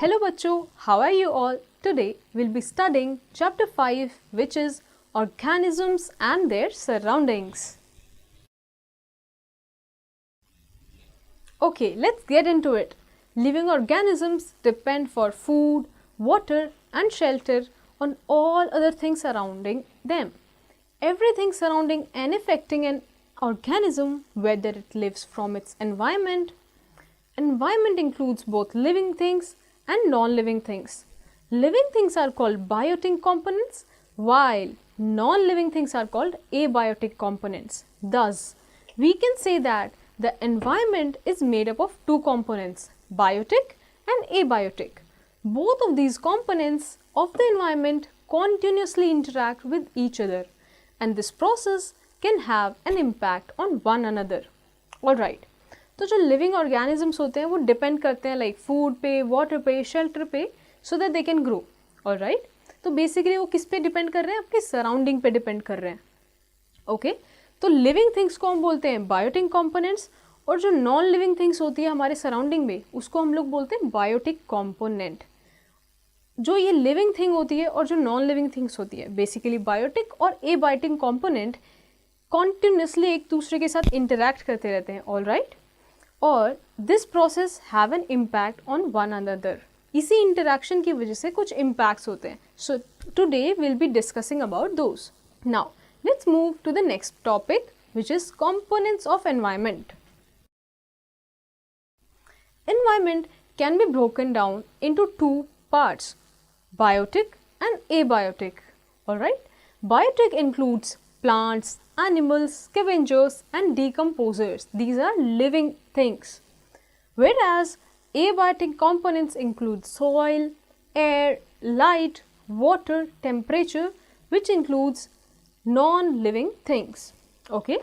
Hello bachcho, how are you all? Today we'll be studying chapter 5, which is organisms and their surroundings. Okay, let's get into it. Living organisms depend for food, water and shelter on all other things surrounding them. Everything surrounding and affecting an organism, whether it lives from its environment. Environment includes both living things and non-living things. Living things are called biotic components, while non-living things are called abiotic components. Thus, we can say that the environment is made up of two components, biotic and abiotic. Both of these components of the environment continuously interact with each other, and this process can have an impact on one another. Alright. तो जो living organisms होते हैं वो depend करते हैं like food पे, water पे, shelter पे, so that they can grow. Alright. तो बेसिकली वो किस पे डिपेंड कर रहे हैं? आपके सराउंडिंग पे डिपेंड कर रहे हैं. ओके. तो लिविंग थिंग्स को हम बोलते हैं बायोटिक कंपोनेंट्स, और जो नॉन लिविंग थिंग्स होती है हमारे सराउंडिंग में उसको हम लोग बोलते हैं बायोटिक कंपोनेंट. जो ये लिविंग थिंग होती है और जो नॉन लिविंग थिंग्स होती है, बेसिकली बायोटिक और एबायोटिक कंपोनेंट कॉन्टिन्यूसली एक दूसरे के साथ इंटरैक्ट करते रहते हैं. ऑलराइट. और this process have an impact on one another. इसी इंटरैक्शन की वजह से कुछ इम्पैक्ट्स होते हैं. So today will be discussing about those. Now let's move to the next topic, which is components of environment. Environment can be broken down into two parts, biotic and abiotic. Alright. Biotic includes plants, animals, scavengers and decomposers. These are living things. Whereas abiotic components include soil, air, light, water, temperature, which includes non-living things. Okay.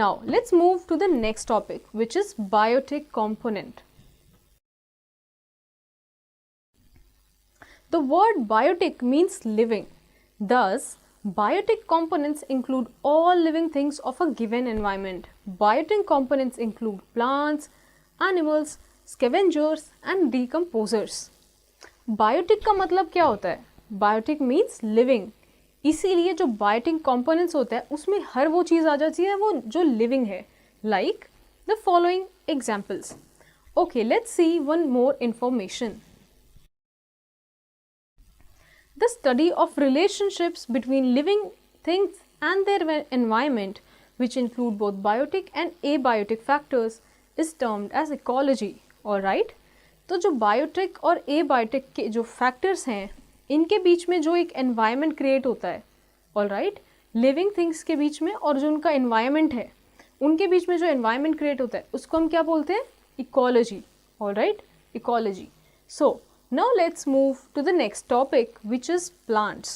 Now let's move to the next topic, which is biotic component. The word biotic means living. Thus, biotic components include all living things of a given environment. Biotic components include plants, animals, scavengers and decomposers. Biotic का मतलब क्या होता है? Biotic means living. इसीलिए जो biotic components होता है उसमें हर वो चीज़ आ जाती है वो जो living है. Like the following examples. Okay, let's see one more information. The study of relationships between living things and their environment, which include both biotic and abiotic factors, is termed as ecology. Alright? तो जो biotic और abiotic के जो factors हैं, इनके बीच में जो एक environment create होता है, alright? living things के बीच में और जो उनका environment है, उनके बीच में जो environment create होता है, उसको हम क्या बोलते हैं? Ecology. Alright? Ecology. So, now let's move to the next topic, which is plants.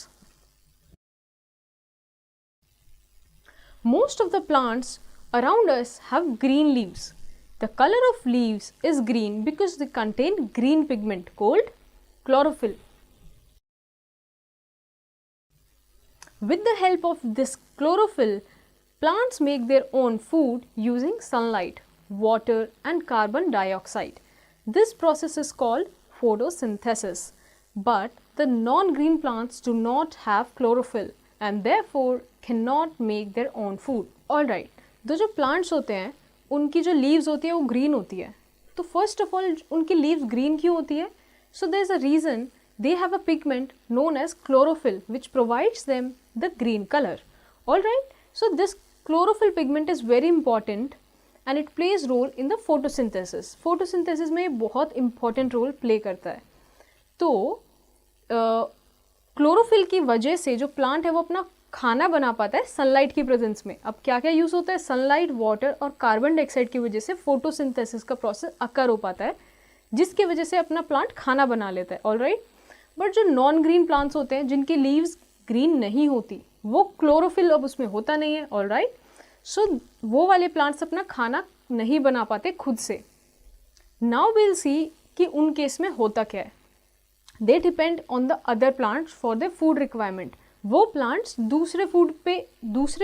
Most of the plants around us have green leaves. The color of leaves is green because they contain green pigment called chlorophyll. With the help of this chlorophyll, plants make their own food using sunlight, water and carbon dioxide. This process is called photosynthesis, but the non-green plants do not have chlorophyll and therefore cannot make their own food. Alright, तो जो plants होते हैं उनकी जो leaves होती है वो green होती है. तो first of all उनकी leaves green क्यों होती है? So there is a reason. They have a pigment known as chlorophyll which provides them the green color. Alright, so this chlorophyll pigment is very important and it plays role in the photosynthesis. Photosynthesis में बहुत important role play करता है. तो chlorophyll की वजह से जो plant है वो अपना खाना बना पाता है sunlight की presence में. अब क्या क्या use होता है? sunlight, water और carbon dioxide की वजह से photosynthesis का process occur हो पाता है, जिसकी वजह से अपना plant खाना बना लेता है. Alright? But जो non green plants होते हैं जिनकी leaves green नहीं होती, वो chlorophyll अब उसमें होता नहीं है. Alright? सो वो वाले प्लांट्स अपना खाना नहीं बना पाते खुद से. नाउ विल सी कि उन केस में होता क्या है. They depend on the other plants for the food requirement. वो प्लांट्स दूसरे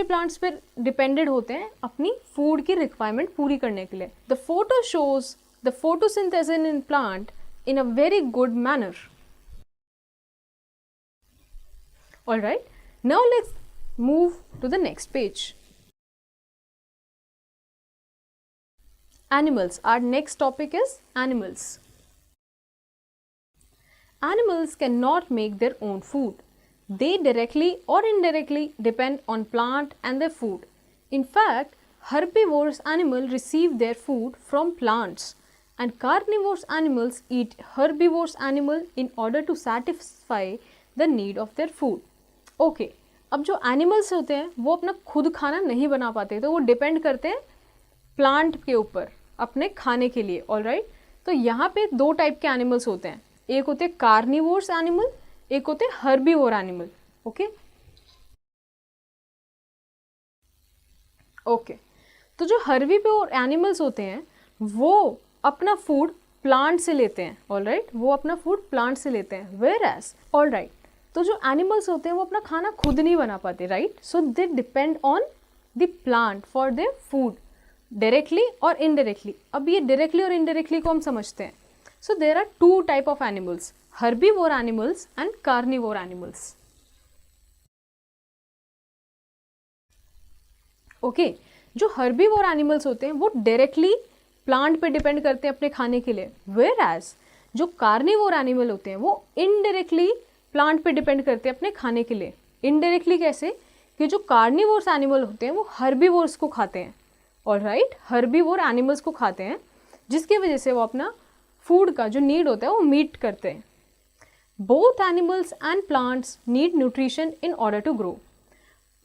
प्लांट्स पे डिपेंडेड होते हैं अपनी फूड की रिक्वायरमेंट पूरी करने के लिए. The photo shows the photosynthesis in plant in a very good manner. Alright, now let's move to the next page. Animals. Our next topic is animals. Animals cannot make their own food. They directly or indirectly depend on plant and their food. In fact, herbivorous animals receive their food from plants and carnivorous animals eat herbivorous animal in order to satisfy the need of their food. Okay, अब जो animals होते हैं वो अपना खुद खाना नहीं बना पाते, तो वो डिपेंड करते हैं प्लांट के ऊपर अपने खाने के लिए. ऑलराइट, तो यहाँ पे दो टाइप के एनिमल्स होते हैं. एक होते हैं कार्निवोर्स एनिमल, एक होते हैं हर्बीवोर एनिमल. ओके ओके, तो जो हर्बीवोर एनिमल्स होते हैं वो अपना फूड प्लांट से लेते हैं. ऑलराइट, वो अपना फूड प्लांट से लेते हैं. वेयर एज, ऑलराइट, तो जो एनिमल्स होते हैं वो अपना खाना खुद नहीं बना पाते. Right, so they depend on the plant for their food directly और इनडायरेक्टली. अब ये डायरेक्टली और इनडायरेक्टली को हम समझते हैं. So there are two type of animals, herbivore animals and carnivore animals. Okay, जो herbivore animals होते हैं वो directly plant पे depend करते हैं अपने खाने के लिए, whereas जो carnivore animal होते हैं वो indirectly plant पे depend करते हैं अपने खाने के लिए. Indirectly कैसे? कि जो carnivore animal होते हैं वो herbivores को खाते हैं. Alright, herbivore animals को खाते हैं जिसकी वजह से वो अपना फूड का जो नीड होता है वो मीट करते हैं. Both animals and plants need nutrition in order to grow.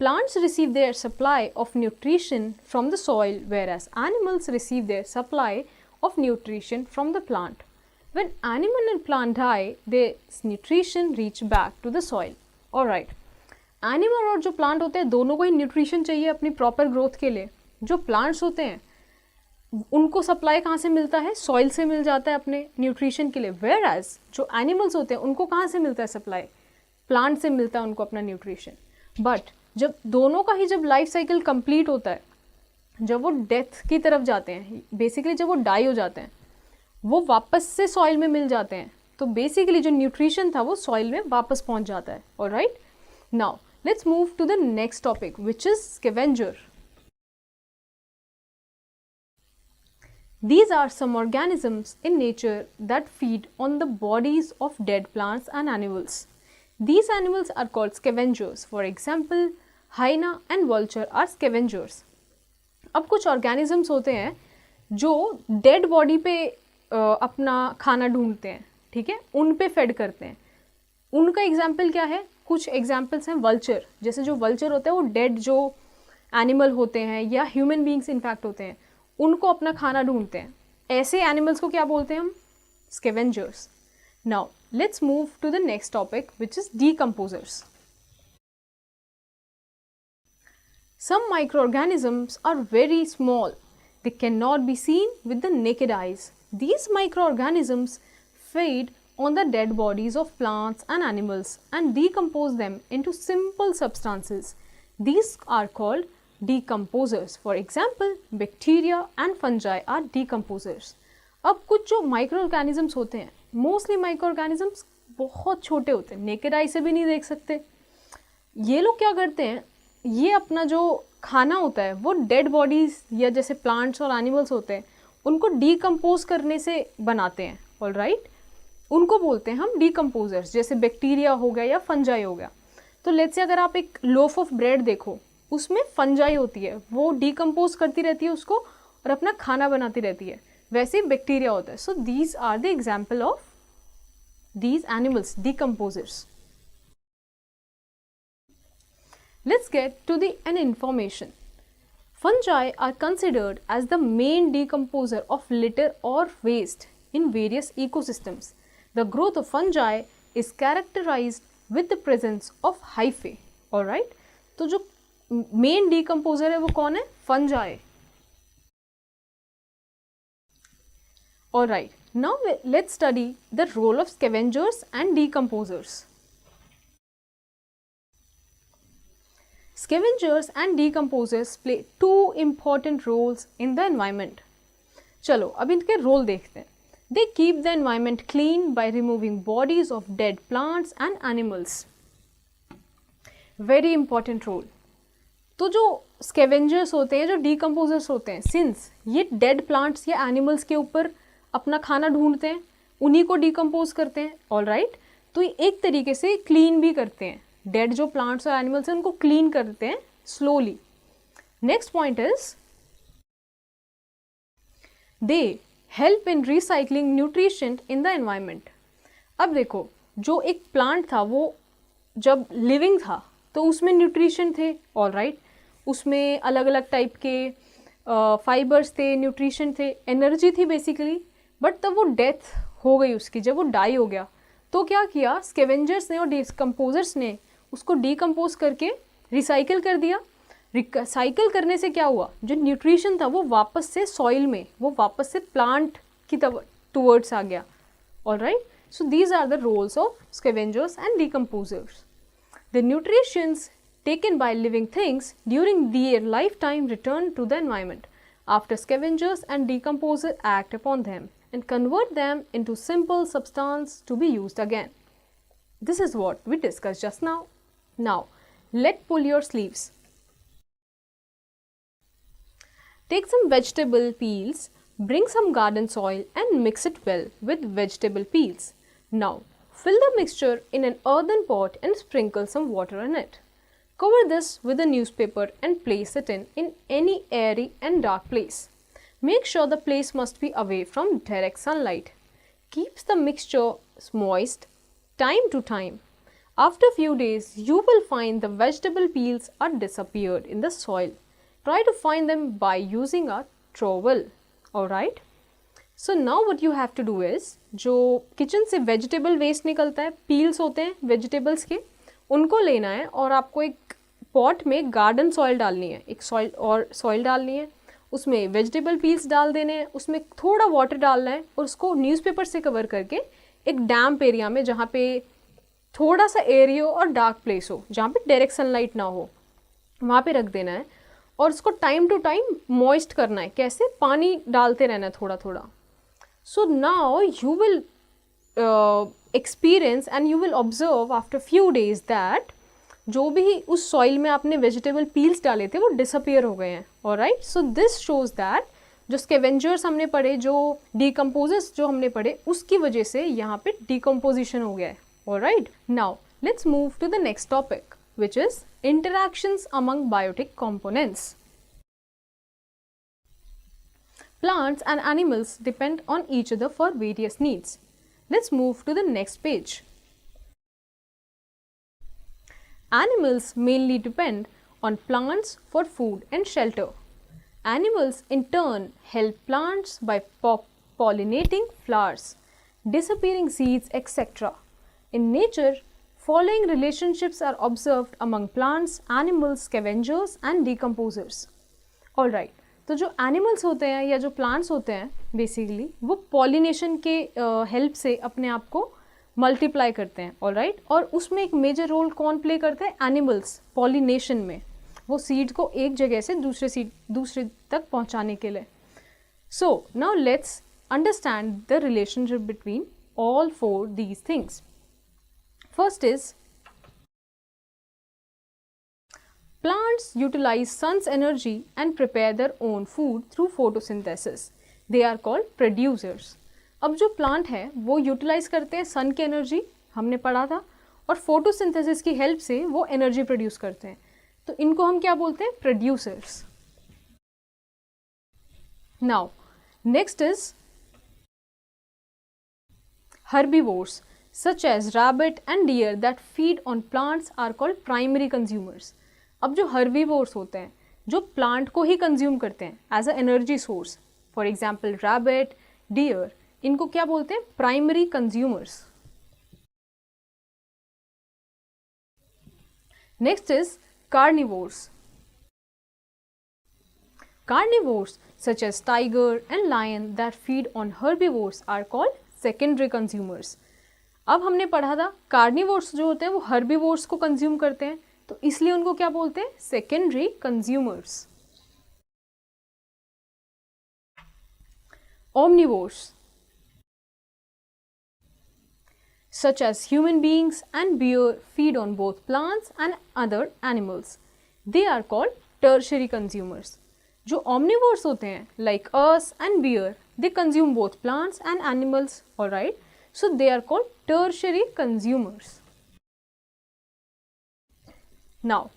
Plants receive their supply of nutrition from the soil, whereas animals receive their supply of nutrition from the plant. When animal and plant die, this nutrition reach back to the soil. Alright, animal और जो plant होते हैं दोनों को ही nutrition चाहिए अपनी proper growth के लिए. जो प्लांट्स होते हैं उनको सप्लाई कहाँ से मिलता है? सॉइल से मिल जाता है अपने न्यूट्रिशन के लिए. वेयर एज जो एनिमल्स होते हैं उनको कहाँ से मिलता है सप्लाई? प्लांट से मिलता है उनको अपना न्यूट्रिशन. बट जब दोनों का ही जब लाइफ साइकिल कंप्लीट होता है, जब वो डेथ की तरफ जाते हैं, बेसिकली जब वो डाई हो जाते हैं, वो वापस से सॉइल में मिल जाते हैं. तो बेसिकली जो न्यूट्रिशन था वो सॉइल में वापस पहुँच जाता है. Alright, now let's move to the next topic which is scavenger. These are some organisms in nature that feed on the bodies of dead plants and animals. These animals are called scavengers. For example, hyena and vulture are scavengers. अब कुछ organisms होते हैं जो dead body पे अपना खाना ढूंढते हैं, ठीक है, उन पे फेड करते हैं. उनका एग्जाम्पल क्या है? कुछ एग्जाम्पल्स हैं वल्चर. जैसे जो वल्चर होते हैं वो डेड जो एनिमल होते हैं या ह्यूमन बींग्स इनफैक्ट होते हैं, उनको अपना खाना ढूंढते हैं. ऐसे एनिमल्स को क्या बोलते हैं हम? Scavengers. Now let's move to the next topic which is decomposers. Some microorganisms are very small. They cannot be seen with the naked eyes. These microorganisms feed on the dead bodies of plants and animals and decompose them into simple substances. These are called decomposers. For example, bacteria and fungi are decomposers. अब कुछ जो microorganisms होते हैं, mostly microorganisms बहुत छोटे होते हैं, naked eye से भी नहीं देख सकते. ये लोग क्या करते हैं, ये अपना जो खाना होता है वो डेड बॉडीज़ या जैसे प्लांट्स और एनिमल्स होते हैं उनको डीकम्पोज करने से बनाते हैं. ऑलराइट, उनको बोलते हैं हम डीकम्पोजर्स. जैसे बैक्टीरिया हो गया या फंजाई हो गया. तो लेट्स से अगर आप एक लोफ ऑफ ब्रेड देखो, उसमें फंजाई होती है, वो डीकम्पोज करती रहती है उसको और अपना खाना बनाती रहती है. वैसे ही बैक्टीरिया होता है. So these are the example of these animals, decomposers. Let's get to an information. Fungi are considered as the main decomposer of litter or waste in various ecosystems. The growth of fungi is characterized with the presence of hyphae. Alright? तो जो main decomposer है वो कौन है? Fungi. Alright, now let's study the role of scavengers and decomposers. Scavengers and decomposers play two important roles in the environment. चलो अब इनके role देखते हैं. They keep the environment clean by removing bodies of dead plants and animals. Very important role. तो जो scavengers होते हैं, जो डीकम्पोजर्स होते हैं, सिंस ये डेड प्लांट्स या एनिमल्स के ऊपर अपना खाना ढूंढते हैं, उन्हीं को डीकम्पोज करते हैं, ऑल राइट. तो ये एक तरीके से क्लीन भी करते हैं. डेड जो प्लांट्स और एनिमल्स हैं उनको क्लीन करते हैं slowly. Next point is they help in recycling nutrition in the environment. अब देखो, जो एक प्लांट था वो जब लिविंग था तो उसमें न्यूट्रिशन थे, ऑल राइट. उसमें अलग अलग टाइप के फाइबर्स थे, न्यूट्रिशन थे, एनर्जी थी बेसिकली. बट तब वो डेथ हो गई उसकी, जब वो डाई हो गया, तो क्या किया स्केवेंजर्स ने और डिकम्पोजर्स ने उसको डीकम्पोज करके रिसाइकिल कर दिया. रिसाइकिल करने से क्या हुआ, जो न्यूट्रिशन था वो वापस से सॉइल में, वो वापस से प्लांट की टूवर्ड्स आ गया, all right. So these are the roles of scavengers and decomposers. The nutrients taken by living things during their lifetime return to the environment after scavengers and decomposers act upon them and convert them into simple substance to be used again. This is what we discussed just now. Now, let's pull your sleeves. Take some vegetable peels, bring some garden soil and mix it well with vegetable peels. Now, fill the mixture in an earthen pot and sprinkle some water on it. Cover this with a newspaper and place it in any airy and dark place. Make sure the place must be away from direct sunlight. Keeps the mixture moist time to time. After a few days, you will find the vegetable peels are disappeared in the soil. Try to find them by using a trowel. Alright? So now what you have to do is, जो kitchen से vegetable waste निकलता है, peels होते हैं vegetables के, उनको लेना है और आपको एक पॉट में गार्डन सॉइल डालनी है, एक सॉइल डालनी है, उसमें वेजिटेबल पील्स डाल देने हैं, उसमें थोड़ा वाटर डालना है और उसको न्यूज़पेपर से कवर करके एक डैम्प एरिया में, जहाँ पे थोड़ा सा एरिया और डार्क प्लेस हो, जहाँ पे डायरेक्ट सनलाइट ना हो, वहाँ पे रख देना है और उसको टाइम टू टाइम मॉइस्ट करना है. कैसे? पानी डालते रहना है थोड़ा थोड़ा. So now you will experience and you will observe after few days that जो भी उस सॉइल में आपने वेजिटेबल पील्स डाले थे वो डिसअपियर हो गए हैं. Alright. So this shows that जो स्केवेंजर्स हमने पढ़े, जो डीकम्पोजर्स जो हमने पढ़े, उसकी वजह से यहाँ पे डीकम्पोजिशन हो गया है. Alright. Now let's move to the next topic which is interactions among biotic components. Plants and animals depend on each other for various needs. Let's move to the next page. Animals mainly depend on plants for food and shelter. Animals in turn help plants by pollinating flowers, disappearing seeds, etc. In nature, following relationships are observed among plants, animals, scavengers and decomposers. Alright. तो जो animals होते हैं या जो plants होते हैं basically वो pollination के हेल्प से अपने आप को मल्टीप्लाई करते हैं. ऑलराइट. और उसमें एक मेजर रोल कौन प्ले करते हैं? एनिमल्स. पॉलिनेशन में वो सीड को एक जगह से दूसरे तक पहुंचाने के लिए. So now let's understand the relationship between all four these things. First is, plants utilize sun's energy and prepare their own food through photosynthesis. They are called producers. अब जो प्लांट है वो यूटिलाइज करते हैं सन की एनर्जी, हमने पढ़ा था, और फोटोसिंथेसिस की हेल्प से वो एनर्जी प्रोड्यूस करते हैं. तो इनको हम क्या बोलते हैं? Producers. Now next is herbivores such as rabbit and deer that feed on plants are called primary consumers. अब जो herbivores होते हैं जो प्लांट को ही कंज्यूम करते हैं as a energy source, for example rabbit, deer, इनको क्या बोलते हैं? Primary consumers. Next is carnivores. Carnivores such as tiger and lion that feed on herbivores are called secondary consumers. अब हमने पढ़ा था कार्निवोर्स जो होते हैं वो हर्बीवोर्स को कंज्यूम करते हैं, तो इसलिए उनको क्या बोलते हैं? Secondary consumers. Omnivores. such as human beings and bear feed on both plants and other animals. They are called tertiary consumers. जो omnivores होते हैं like us and bear, they consume both plants and animals, alright? So they are called tertiary consumers. Now,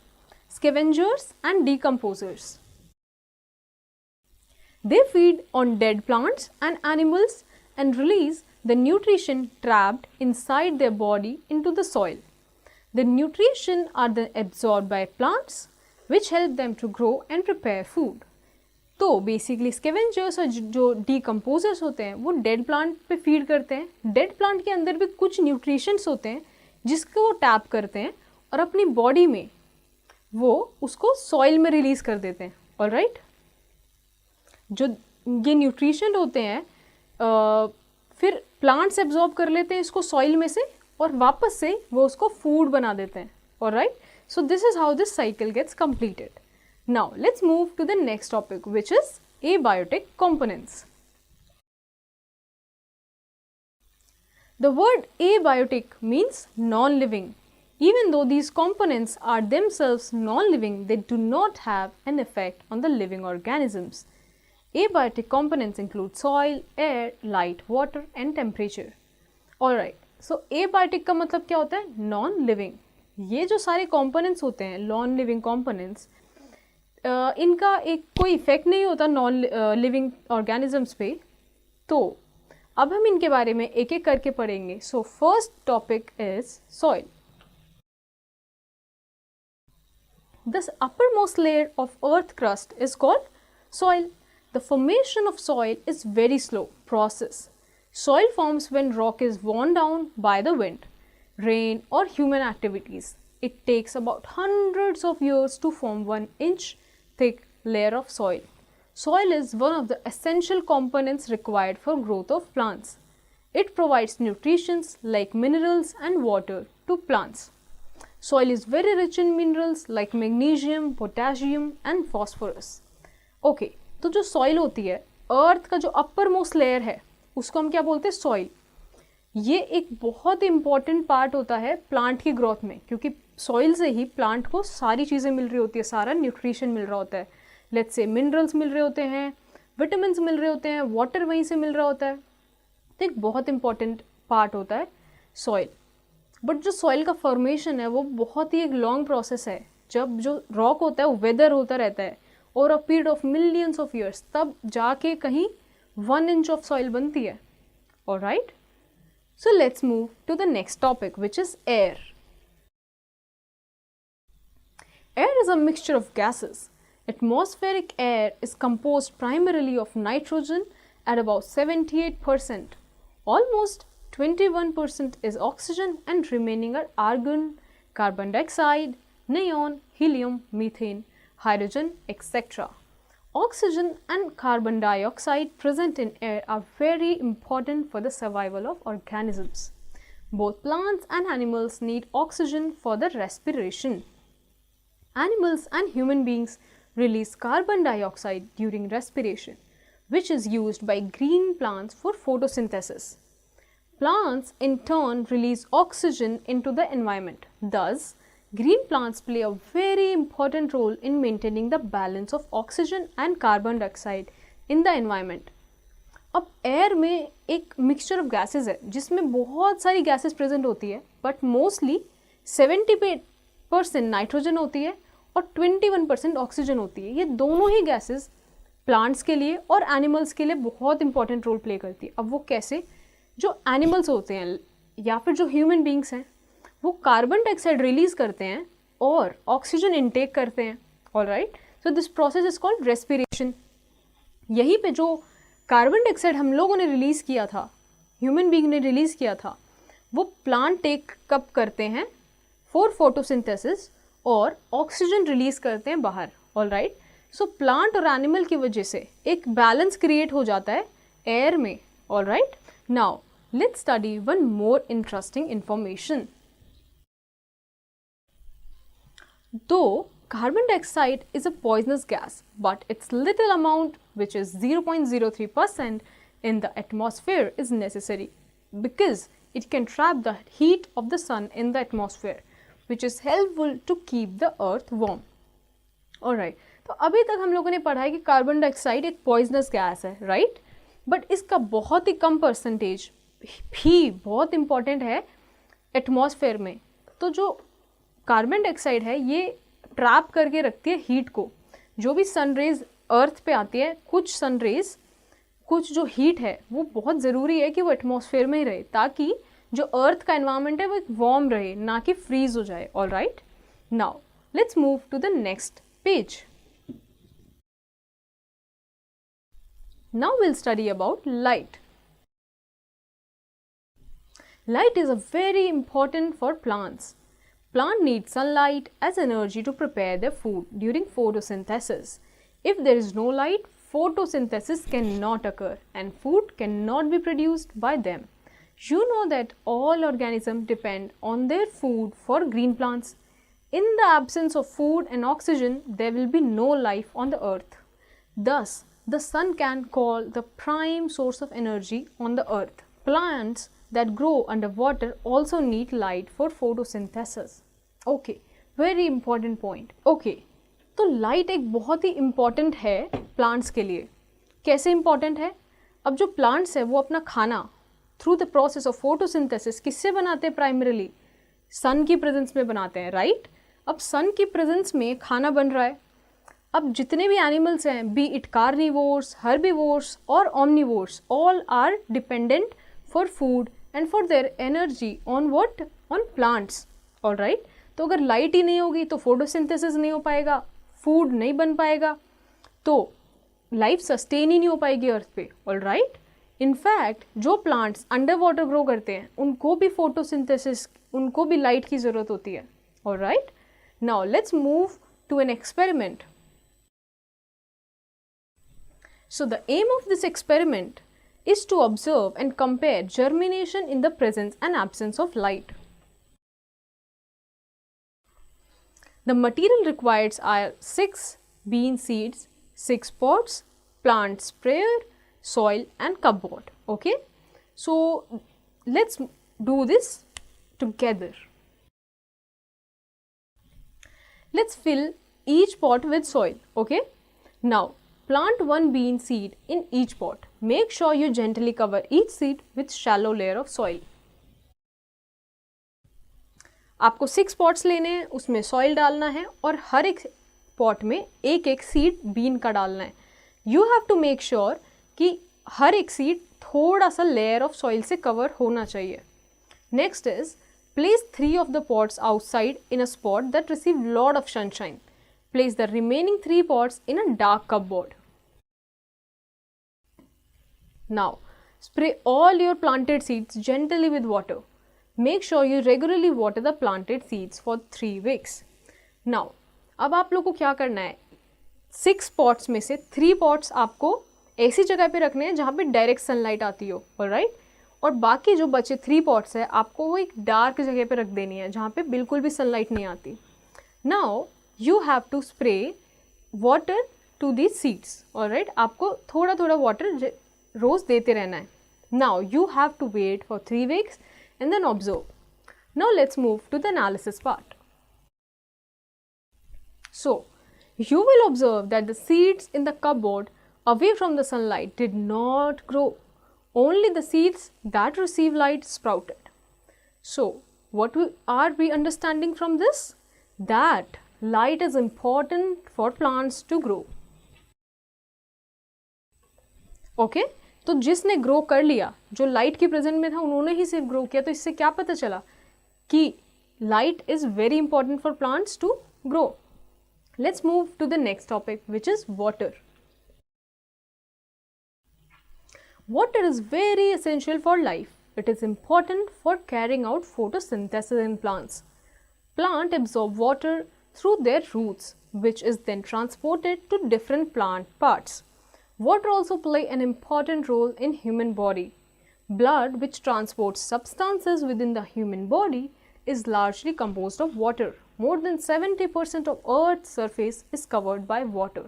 scavengers and decomposers. They feed on dead plants and animals and release the nutrition trapped inside their body into the soil. The nutrition are then absorbed by plants which help them to grow and prepare food. तो basically scavengers और जो decomposers होते हैं वो dead plant पे feed करते हैं. Dead plant के अंदर भी कुछ न्यूट्रिशंस होते हैं जिसको वो टैप करते हैं और अपनी बॉडी में वो उसको सॉइल में रिलीज कर देते हैं. ऑलराइट, जो ये न्यूट्रिशन होते हैं फिर प्लांट्स एब्जॉर्ब कर लेते हैं इसको सॉइल में से और वापस से वो उसको फूड बना देते हैं. Alright, so this is how this cycle gets completed. Now let's move to the next topic, which is abiotic components. The word abiotic means non-living. Even though these components are themselves non-living, they do not have an effect on the living organisms. Abiotic components include soil, air, light, water and temperature. Alright, so abiotic का मतलब क्या होता है? Non-living. ये जो सारे components होते हैं non-living components, इनका एक कोई इफेक्ट नहीं होता नॉन लिविंग ऑर्गेनिजम्स पे. तो अब हम इनके बारे में एक एक करके पढ़ेंगे. So first topic is soil. The upper most layer of earth crust is called soil. The formation of soil is very slow process. Soil forms when rock is worn down by the wind, rain or human activities. It takes about hundreds of years to form 1 inch thick layer of soil. Soil is one of the essential components required for growth of plants. It provides nutrients like minerals and water to plants. Soil is very rich in minerals like magnesium, potassium and phosphorus. Okay, तो जो soil होती है, अर्थ का जो upper most layer है उसको हम क्या बोलते हैं? सॉइल. ये एक बहुत इंपॉर्टेंट पार्ट होता है प्लांट की ग्रोथ में, क्योंकि सॉइल से ही प्लांट को सारी चीज़ें मिल रही होती है, सारा न्यूट्रिशन मिल रहा होता है. लेट्स से मिनरल्स मिल रहे होते हैं, विटामिन्स मिल रहे होते हैं, वाटर वहीं से मिल रहा होता है. तो एक बहुत इंपॉर्टेंट पार्ट होता है सॉइल. बट जो सॉइल का फॉर्मेशन है वो बहुत ही एक लॉन्ग प्रोसेस है. जब जो रॉक होता है वो वेदर होता रहता है और a period of millions of years, तब जाके कहीं 1 इंच ऑफ सॉइल बनती है. Alright, so let's move to the next topic, which is air. Air is a mixture of gases. Atmospheric air is composed primarily of nitrogen at about 78%. Almost 21% is oxygen and remaining are argon, carbon dioxide, neon, helium, methane, hydrogen, etc. Oxygen and carbon dioxide present in air are very important for the survival of organisms. Both plants and animals need oxygen for the respiration. Animals and human beings release carbon dioxide during respiration, which is used by green plants for photosynthesis. Plants in turn release oxygen into the environment. Thus, green plants play a very important role in maintaining the balance of oxygen and carbon dioxide in the environment. अब air में एक mixture of gases है जिसमें बहुत सारी gases present होती है, but mostly 70% nitrogen होती है और 21% ऑक्सीजन होती है. ये दोनों ही गैसेस प्लांट्स के लिए और एनिमल्स के लिए बहुत इंपॉर्टेंट रोल प्ले करती है. अब वो कैसे? जो एनिमल्स होते हैं या फिर जो ह्यूमन बींग्स हैं वो कार्बन डाइऑक्साइड रिलीज करते हैं और ऑक्सीजन इनटेक करते हैं. Alright, so this process is called respiration. यहीं पे जो कार्बन डाइऑक्साइड हम लोगों ने रिलीज किया था, ह्यूमन बीइंग ने रिलीज किया था, वो प्लांट टेक अप करते हैं फॉर फोटोसिंथेसिस और ऑक्सीजन रिलीज करते हैं बाहर. ऑलराइट, सो प्लांट और एनिमल की वजह से एक बैलेंस क्रिएट हो जाता है एयर में. Alright, now let's study one more interesting information. Though carbon dioxide is a poisonous gas, but its little amount, which is 0.03% in the atmosphere, is necessary because it can trap the heat of the sun in the atmosphere, which is helpful to keep the earth warm. Alright, तो अभी तक हम लोगों ने पढ़ा है कि carbon dioxide एक पॉइजनस गैस है, राइट? बट इसका बहुत ही कम परसेंटेज भी बहुत इंपॉर्टेंट है एटमॉस्फेयर में. तो जो कार्बन डाइऑक्साइड है ये ट्रैप करके रखती है हीट को. जो भी सनरेज अर्थ पे आती है, कुछ सनरेज, कुछ जो हीट है वो बहुत ज़रूरी है कि वो एटमॉस्फेयर में ही रहे, ताकि जो अर्थ का एनवायरनमेंट है वो वार्म रहे, ना कि फ्रीज हो जाए. All right, now let's move to the next page. Now we'll study about light. Light is a very important for plants. Plant need sunlight as energy to prepare their food during photosynthesis. If there is no light, photosynthesis cannot occur and food cannot be produced by them. You know that all organisms depend on their food for green plants. In the absence of food and oxygen, there will be no life on the earth. Thus, the sun can call the prime source of energy on the earth. Plants that grow underwater also need light for photosynthesis. Okay, very important point. Okay, तो light एक बहुत ही important है plants के लिए. कैसे important है? अब जो plants है वो अपना खाना through the process of photosynthesis किससे बनाते हैं primarily? sun की presence में बनाते हैं, right? अब sun की presence में खाना बन रहा है. अब जितने भी एनिमल्स हैं, बी इट कार्निवोर्स, हर्बीवोर्स और omnivores, all are dependent for food and for their energy on what? On plants. All right, तो अगर लाइट ही नहीं होगी तो फोटोसिंथेसिस नहीं हो पाएगा, फूड नहीं बन पाएगा, तो लाइफ सस्टेन ही नहीं हो पाएगी अर्थ पे. ऑल राइट, इनफैक्ट जो प्लांट्स अंडर वाटर ग्रो करते हैं उनको भी फोटोसिंथेसिस, उनको भी लाइट की ज़रूरत होती है. All right, now let's move to an experiment. So the aim of this experiment is to observe and compare germination in the presence and absence of light. The material required are 6 bean seeds, 6 pots, plant sprayer, soil and cupboard. Okay, so let's do this together. Let's fill each pot with soil. Okay, now plant 1 bean seed in each pot. Make sure you gently cover each seed with shallow layer of soil. आपको 6 pots लेने हैं, उसमें soil डालना है और हर एक pot में एक एक seed bean का डालना है. You have to make sure कि हर एक seed थोड़ा सा layer of soil से cover होना चाहिए. Next is place 3 of the pots outside in a spot that receive lot of sunshine. Place the remaining 3 pots in a dark cupboard. Now, spray all your planted seeds gently with water. Make sure you regularly water the planted seeds for 3 weeks. Now, अब आप लोग को क्या करना है? 6 pots में से 3 pots आपको ऐसी जगह पे रखने हैं जहाँ पे डायरेक्ट सनलाइट आती हो, ऑलराइट? और बाकी जो बचे 3 pots है आपको वो एक डार्क जगह पे रख देनी है जहाँ पे बिल्कुल भी सनलाइट नहीं आती. Now, you have to spray water to these seeds. Alright, आपको थोड़ा थोड़ा वाटर रोज देते रहना है. Now you have to wait for 3 weeks and then observe. Now let's move to the analysis part. So you will observe that the seeds in the cupboard away from the sunlight did not grow. Only the seeds that receive light sprouted. So what are we understanding from this? That light is important for plants to grow. Okay? तो जिसने grow कर लिया, जो light की present में था उन्होंने ही सिर्फ ग्रो किया, तो इससे क्या पता चला कि light is very important for plants to grow. Let's move to the next topic which is water. Water is very essential for life. It is important for carrying out photosynthesis in plants. Plant absorb water through their roots, which is then transported to different plant parts. Water also play an important role in human body. Blood, which transports substances within the human body, is largely composed of water. More than 70% of Earth's surface is covered by water.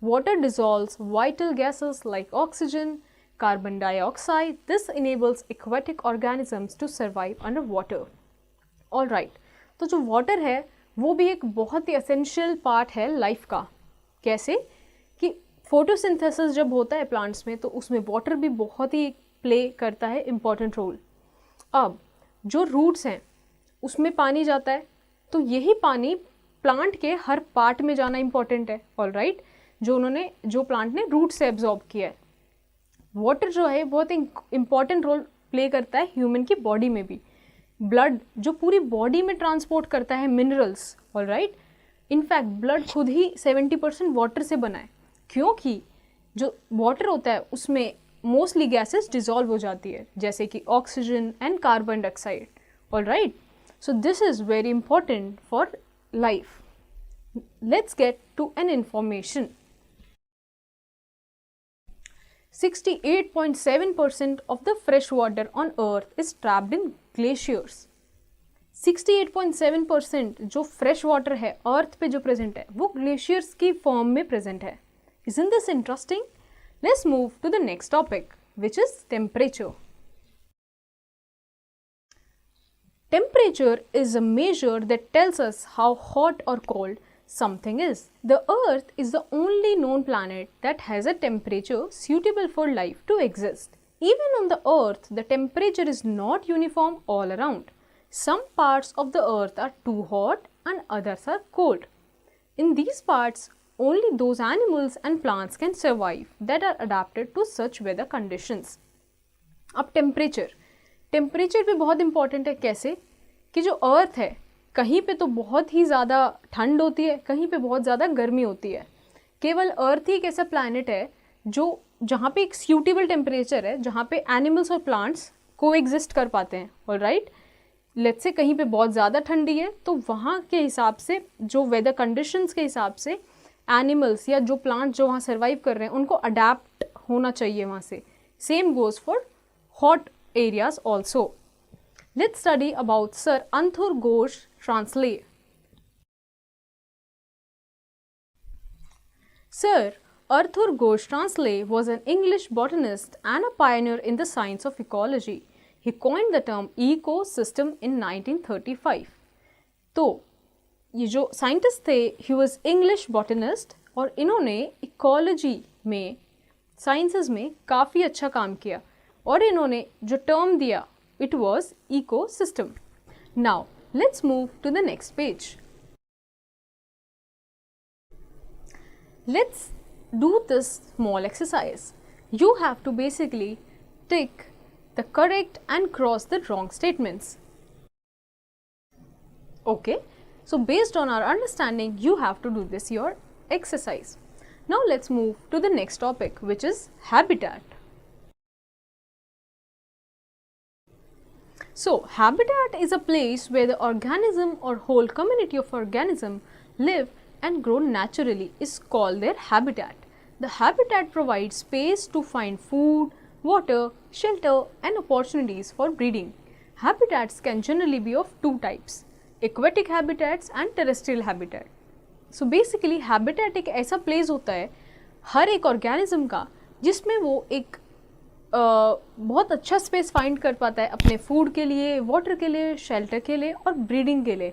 Water dissolves vital gases like oxygen, carbon dioxide. This enables aquatic organisms to survive under water. All right, तो जो water है वो भी एक बहुत ही essential part है life का. कैसे कि photosynthesis जब होता है plants में तो उसमें water भी बहुत ही play करता है important role. अब जो roots हैं उसमें पानी जाता है तो यही पानी प्लांट के हर पार्ट में जाना इंपॉर्टेंट है. ऑल राइट, जो प्लांट ने रूट से एब्जॉर्ब किया है. वाटर जो है बहुत इंपॉर्टेंट रोल प्ले करता है ह्यूमन की बॉडी में भी. ब्लड जो पूरी बॉडी में ट्रांसपोर्ट करता है minerals. All right, in fact blood खुद ही 70% वाटर से बना है, क्योंकि जो वाटर होता है उसमें मोस्टली गैसेस डिजॉल्व हो जाती है, जैसे कि oxygen and carbon dioxide. All right, so this is very important for life. Let's get to an information. 68.7% of the fresh water on earth is trapped in glaciers. 68.7% जो fresh water है earth पे जो present है वो glaciers की form में present है. Isn't this interesting? Let's move to the next topic, which is temperature. Temperature is a measure that tells us how hot or cold something is. The Earth is the only known planet that has a temperature suitable for life to exist. Even on the Earth, the temperature is not uniform all around. Some parts of the Earth are too hot and others are cold. In these parts, only those animals and plants can survive that are adapted to such weather conditions. अब temperature भी बहुत important है. कैसे कि जो अर्थ है कहीं पे तो बहुत ही ज़्यादा ठंड होती है, कहीं पे बहुत ज़्यादा गर्मी होती है. केवल अर्थ ही एक ऐसा प्लैनेट है जो जहाँ पे एक सूटेबल टेम्परेचर है, जहाँ पे एनिमल्स और प्लांट्स को एग्जिस्ट कर पाते हैं. ऑल राइट, लेट्स से कहीं पे बहुत ज़्यादा ठंडी है तो वहाँ के हिसाब से जो वेदर कंडीशंस के हिसाब से एनिमल्स या जो प्लांट्स जो वहाँ सर्वाइव कर रहे हैं उनको अडेप्ट होना चाहिए वहाँ से. Same goes for hot areas also. Let's study about Sir Arthur Ghosh Translay. Sir Arthur Ghosh Translay was an English botanist and a pioneer in the science of ecology. He coined the term ecosystem in 1935. तो ये जो scientist थे, he was English botanist और इन्होंने ecology में, sciences में काफ़ी अच्छा काम किया और इन्होंने जो टर्म दिया it was ecosystem. Now let's move to the next page. Let's do this small exercise. You have to basically tick the correct and cross the wrong statements. Okay, so based on our understanding you have to do this your exercise. Now let's move to the next topic, which is habitat. So habitat is a place where the organism or whole community of organism live and grow naturally is called their habitat. The habitat provides space to find food, water, shelter and opportunities for breeding. Habitats can generally be of two types, aquatic habitats and terrestrial habitat. So basically habitat एक ऐसा place होता है हर एक organism का जिसमें वो एक बहुत अच्छा स्पेस फाइंड कर पाता है अपने फूड के लिए, वाटर के लिए, शेल्टर के लिए और ब्रीडिंग के लिए.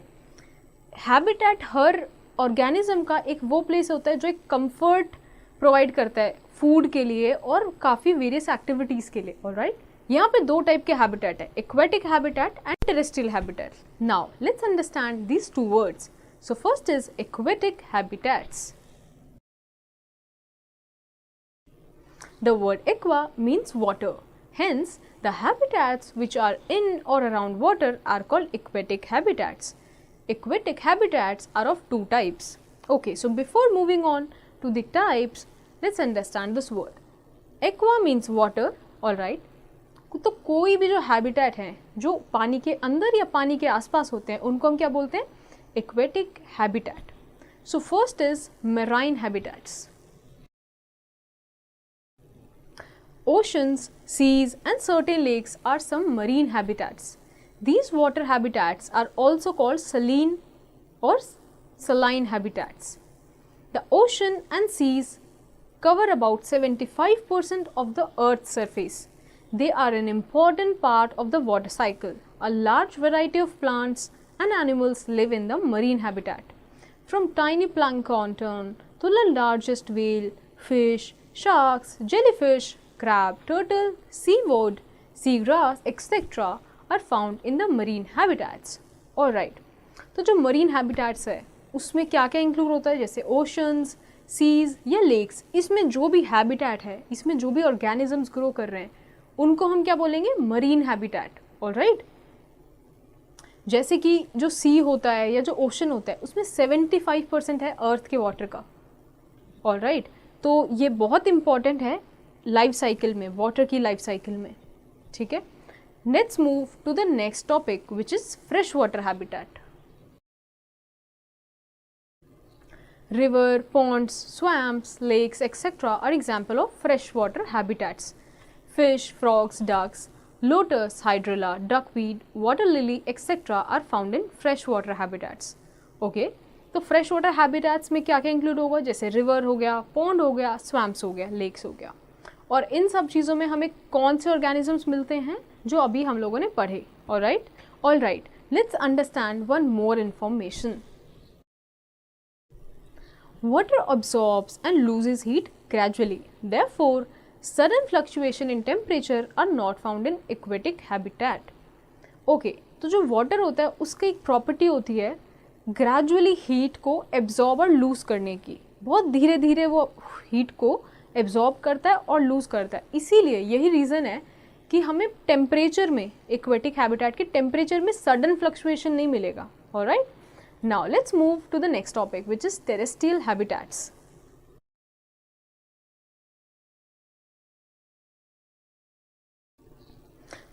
हैबिटेट हर ऑर्गेनिज्म का एक वो प्लेस होता है जो एक कंफर्ट प्रोवाइड करता है फूड के लिए और काफ़ी वेरियस एक्टिविटीज़ के लिए. ऑलराइट, यहाँ पे दो टाइप के हैबिटेट है, aquatic habitat and terrestrial habitat. Now let's understand these two words. So first is aquatic habitats. The word aqua means water. Hence, the habitats which are in or around water are called aquatic habitats. Aquatic habitats are of two types. Okay, so before moving on to the types, let's understand this word. Aqua means water, alright. तो कोई भी जो habitat हैं जो पानी के अंदर या पानी के आसपास होते हैं उनको हम क्या बोलते हैं? Aquatic habitat. So first is marine habitats. Oceans, seas and certain lakes are some marine habitats. These water habitats are also called saline or saline habitats. The ocean and seas cover about 75% of the Earth's surface. They are an important part of the water cycle. A large variety of plants and animals live in the marine habitat, from tiny plankton to the largest whale, fish, sharks, jellyfish, crab, turtle, seaweed, seagrass, etc. are found in the marine habitats. Alright, तो जो marine habitats है उसमें क्या क्या include होता है, जैसे oceans, seize या लेक्स. इसमें जो भी हैबिटेट है, इसमें जो भी ऑर्गेनिजम्स ग्रो कर रहे हैं, उनको हम क्या बोलेंगे, मरीन हैबिटेट. ऑलराइट, जैसे कि जो सी होता है या जो ओशन होता है उसमें 75% है अर्थ के वाटर का. ऑलराइट, तो ये बहुत इंपॉर्टेंट है लाइफ साइकिल में, वाटर की लाइफ साइकिल में. ठीक है, let's move to the next topic which is fresh water habitat. River, ponds, swamps, lakes, etc. are example of freshwater habitats. Fish, frogs, ducks, lotus, hydrilla, duckweed, water lily, etc. are found in freshwater habitats. Okay, तो freshwater habitats में क्या क्या include होगा, जैसे river हो गया, pond हो गया, swamps हो गया, lakes हो गया. और इन सब चीज़ों में हमें कौन से organisms मिलते हैं जो अभी हम लोगों ने पढ़े. Alright, let's understand one more information. Water absorbs and loses heat gradually. Therefore, sudden fluctuation in temperature are not found in aquatic habitat. Okay, तो जो water होता है उसकी एक property होती है gradually heat को absorb और lose करने की. बहुत धीरे धीरे वो heat को absorb करता है और lose करता है. इसीलिए यही reason है कि हमें temperature में, aquatic habitat के temperature में sudden fluctuation नहीं मिलेगा. Alright? Now let's move to the next topic which is terrestrial habitats.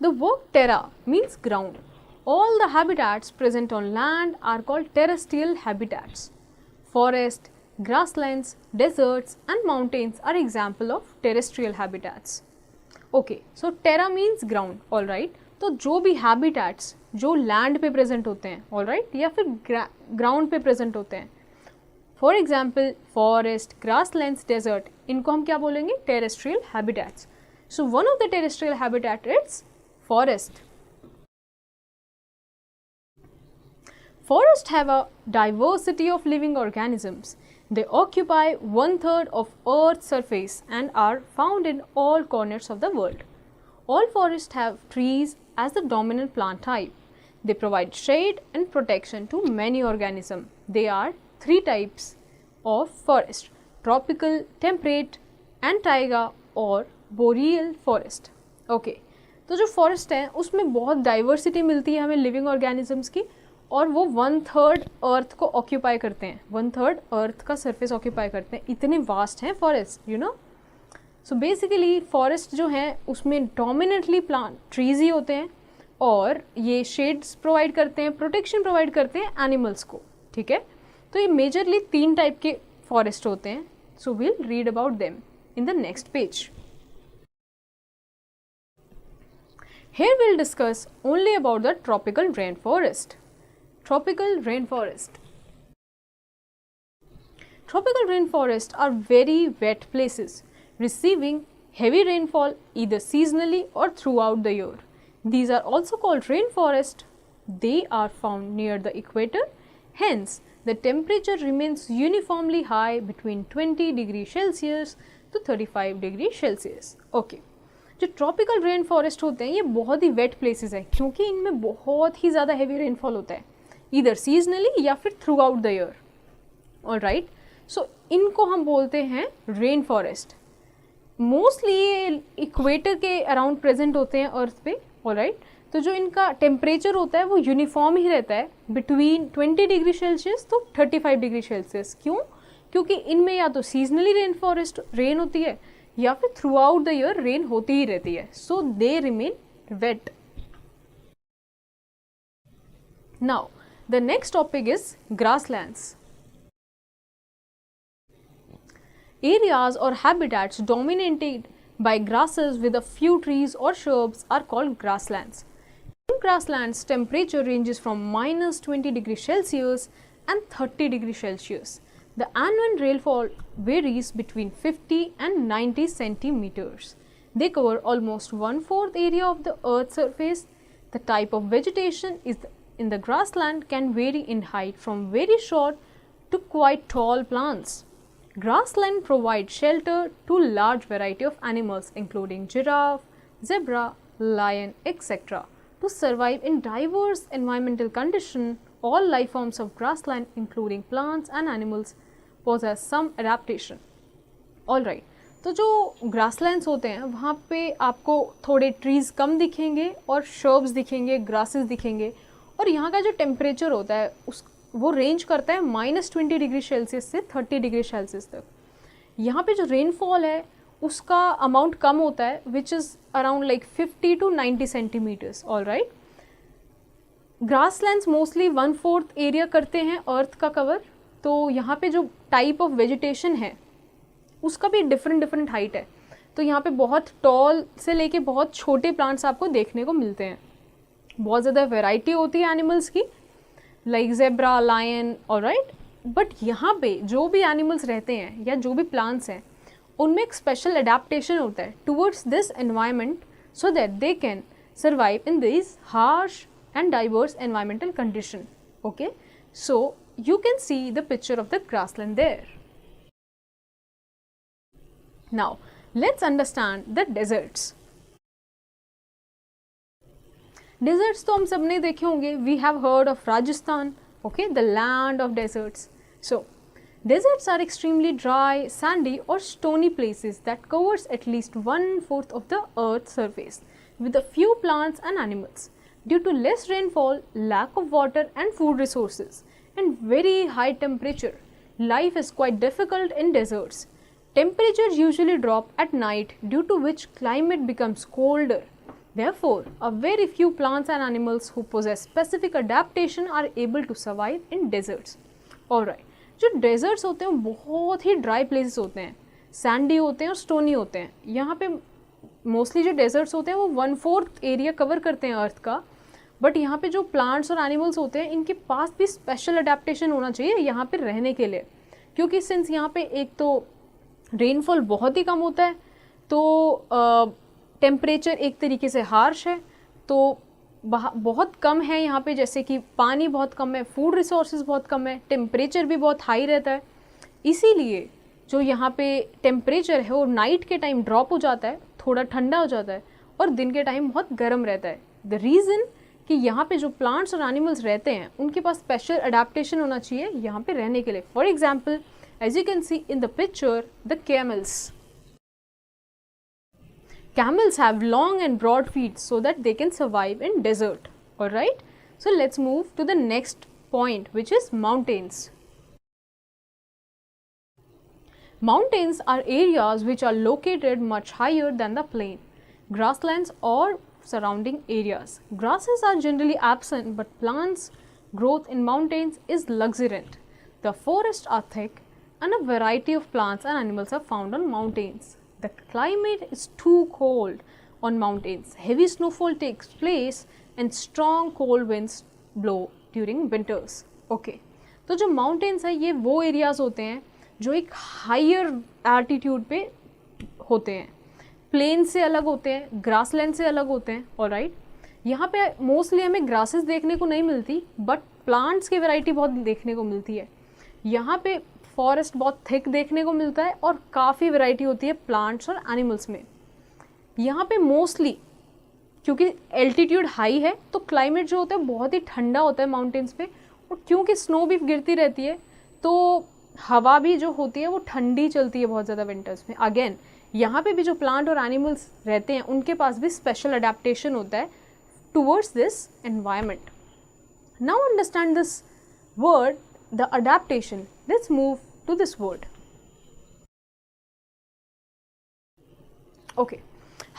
The word terra means ground. All the habitats present on land are called terrestrial habitats. Forest, grasslands, deserts and mountains are example of terrestrial habitats. Okay, so terra means ground. All right, तो जो भी habitats जो land पे present होते हैं, alright, या फिर ground पे प्रेजेंट होते हैं, for example forest, grasslands, desert, इनको हम क्या बोलेंगे, terrestrial habitats. So one of the terrestrial habitat is forest. Forests have a diversity of living organisms. They occupy 1/3 of Earth's surface and are found in all corners of the world. All forests have trees as the dominant plant type. They provide shade and protection to many organisms. There are 3 types of forest: tropical, temperate and taiga or boreal forest. Okay, तो जो forest है उसमें बहुत diversity मिलती है हमें living organisms की, और वो 1/3 अर्थ को ऑक्यूपाई करते हैं, 1/3 अर्थ का सरफेस ऑक्यूपाई करते हैं. इतने वास्ट हैं forest, you know. So basically forest जो है उसमें डोमिनेटली प्लांट ट्रीज ही होते हैं, और ये शेड्स प्रोवाइड करते हैं, प्रोटेक्शन प्रोवाइड करते हैं एनिमल्स को. ठीक है, तो ये मेजरली 3 टाइप के फॉरेस्ट होते हैं. So we'll read about them in the next page. Here we'll discuss only about the tropical rainforest. Tropical rainforest. Tropical rainforests are very wet places, receiving heavy rainfall either seasonally or throughout the year. These are also called rainforest. They are found near the equator. Hence, the temperature remains uniformly high between 20 degrees Celsius to 35 degrees Celsius. Okay. जो tropical rain forest होते हैं ये बहुत ही wait places हैं, क्योंकि इनमें बहुत ही ज़्यादा हैवी रेनफॉल होता है, इधर सीजनली या फिर throughout the year. Alright, so इनको हम बोलते हैं रेन फॉरेस्ट. मोस्टली ये इक्वेटर के अराउंड प्रेजेंट होते हैं अर्थ पे. ऑलराइट, तो जो इनका टेम्परेचर होता है वो यूनिफॉर्म ही रहता है बिटवीन 20 डिग्री सेल्सियस तो 35 डिग्री सेल्सियस. क्यों? क्योंकि इनमें या तो सीजनली रेन फॉरेस्ट रेन होती है या फिर throughout the year rain होती ही रहती है. So they remain wet. Now the next topic is grasslands. Areas or habitats dominated by grasses with a few trees or shrubs are called grasslands. In grasslands, temperature ranges from -20 degrees Celsius and 30 degrees Celsius. The annual rainfall varies between 50 and 90 centimeters. They cover almost 1/4 area of the Earth's surface. The type of vegetation in the grassland can vary in height from very short to quite tall plants. Grassland provides shelter to large variety of animals including giraffe, zebra, lion, etc. To survive in diverse environmental conditions, all life forms of grassland including plants and animals possess some adaptation. Alright, तो जो grasslands होते हैं वहाँ पे आपको थोड़े trees कम दिखेंगे और शर्ब्स दिखेंगे, ग्रासेस दिखेंगे, और यहाँ का जो टेम्परेचर होता है वो रेंज करता है -20 डिग्री सेल्सियस से 30 डिग्री सेल्सियस तक. यहाँ पे जो रेनफॉल है उसका अमाउंट कम होता है which is around like 50 to 90 centimetres. Alright, grasslands mostly 1/4 area करते हैं अर्थ का कवर. तो यहाँ पे जो टाइप ऑफ वेजिटेशन है उसका भी डिफरेंट हाइट है. तो यहाँ पे बहुत टॉल से लेके बहुत छोटे प्लांट्स आपको देखने को मिलते हैं. बहुत ज़्यादा वैरायटी होती है एनिमल्स की, like zebra, lion. Alright, but यहाँ पे जो भी एनिमल्स रहते हैं या जो भी प्लांट्स हैं उनमें एक स्पेशल अडेप्टेशन होता है towards this environment so that they can survive in this harsh and diverse environmental condition. Okay, so you can see the picture of the grassland there. Now let's understand the deserts. Deserts तो हम सब ने देखे होंगे. We have heard of Rajasthan, okay, the land of deserts. So deserts are extremely dry, sandy or stony places that covers at least 1/4 of the earth's surface with a few plants and animals. Due to less rainfall, lack of water and food resources and very high temperature, life is quite difficult in deserts. Temperatures usually drop at night, due to which climate becomes colder. Therefore, a very few plants and animals who possess specific adaptation are able to survive in deserts. Alright, जो deserts होते हैं वो बहुत ही dry places होते हैं, sandy होते हैं और stony होते हैं. यहाँ पे mostly जो deserts होते हैं वो 1/4 एरिया कवर करते हैं अर्थ का. बट यहाँ पे जो प्लांट्स और एनिमल्स होते हैं इनके पास भी स्पेशल अडेप्टेशन होना चाहिए यहाँ पे रहने के लिए, क्योंकि सिंस यहाँ पे एक तो रेनफॉल बहुत ही कम होता है, तो टेम्परेचर एक तरीके से हार्श है, तो बहुत कम है यहाँ पे, जैसे कि पानी बहुत कम है, फूड रिसोर्सेज बहुत कम है, टेम्परेचर भी बहुत हाई रहता है. इसीलिए जो यहाँ पे टेम्परेचर है वो नाइट के टाइम ड्रॉप हो जाता है, थोड़ा ठंडा हो जाता है, और दिन के टाइम बहुत गर्म रहता है. द रीज़न कि यहाँ पे जो प्लांट्स और एनिमल्स रहते हैं उनके पास स्पेशल अडेप्टेशन होना चाहिए यहाँ पे रहने के लिए. For example, as you can see in the picture, the camels. Camels have long and broad feet so that they can survive in desert. Alright, so let's move to the next point, which is mountains. Mountains are areas which are located much higher than the plain, grasslands or surrounding areas. Grasses are generally absent, but plants growth in mountains is luxuriant. The forests are thick and a variety of plants and animals are found on mountains. The climate is too cold on mountains. Heavy snowfall takes place and strong cold winds blow during winters. Okay, तो जो mountains है ये वो areas होते हैं जो एक higher altitude पे होते हैं, प्लेन से अलग होते हैं, ग्रासलैंड से अलग होते हैं. ऑलराइट, यहाँ पे मोस्टली हमें ग्रासेस देखने को नहीं मिलती, बट प्लांट्स की वैरायटी बहुत देखने को मिलती है. यहाँ पे फॉरेस्ट बहुत थिक देखने को मिलता है और काफ़ी वैरायटी होती है प्लांट्स और एनिमल्स में. यहाँ पे मोस्टली क्योंकि एल्टीट्यूड हाई है तो क्लाइमेट जो होता है बहुत ही ठंडा होता है माउंटेन्स पे, और क्योंकि स्नो भी गिरती रहती है तो हवा भी जो होती है वो ठंडी चलती है बहुत ज़्यादा विंटर्स में. अगेन यहाँ पे भी जो प्लांट और एनिमल्स रहते हैं उनके पास भी स्पेशल अडेप्टेशन होता है towards this environment. Now understand this word, the adaptation. Let's move to this word. Okay,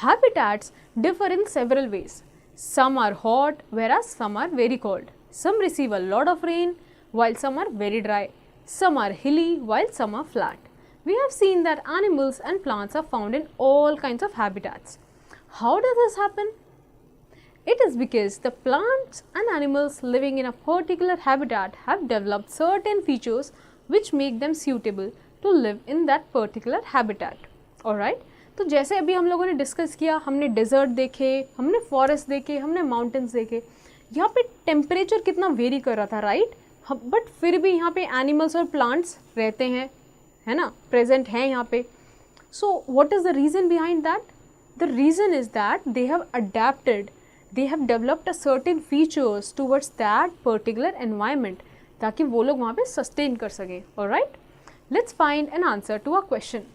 habitats differ in several ways. Some are hot whereas some are very cold. Some receive a lot of rain while some are very dry. Some are hilly while some are flat. We have seen that animals and plants are found in all kinds of habitats. How does this happen? It is because the plants and animals living in a particular habitat have developed certain features which make them suitable to live in that particular habitat. Alright, तो जैसे अभी हम लोगों ने discuss किया, हमने desert देखे, हमने फॉरेस्ट देखे, हमने माउंटेन्स देखे, यहाँ पे टेम्परेचर कितना वेरी कर रहा था, राइट? बट फिर भी यहाँ पे एनिमल्स और प्लांट्स रहते हैं, है ना, प्रेजेंट हैं यहाँ पे. So what is the reason behind that? The reason is that they have adapted, they have developed a certain features towards that particular environment ताकि वो लोग वहाँ पे sustain कर सकें. Alright, let's find an answer to our question.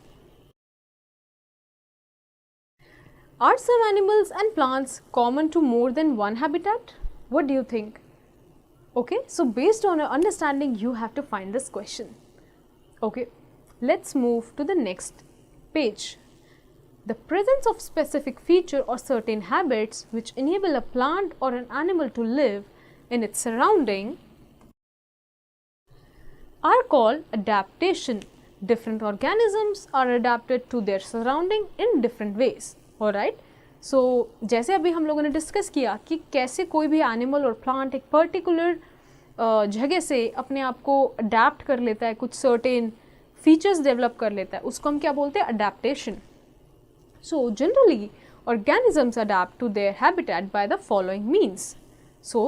Are some animals and plants common to more than one habitat? What do you think? Okay, so based on your understanding, you have to find this question. Okay, let's move to the next page. The presence of specific feature or certain habits which enable a plant or an animal to live in its surrounding are called adaptation. Different organisms are adapted to their surrounding in different ways. Alright, so जैसे अभी हम लोगों ने discuss किया कि कैसे कोई भी एनिमल और प्लांट एक पर्टिकुलर जगह से अपने आप को अडेप्ट कर लेता है, कुछ सर्टेन फीचर्स डेवलप कर लेता है, उसको हम क्या बोलते हैं? Adaptation. So generally organisms adapt to their habitat by the following means. So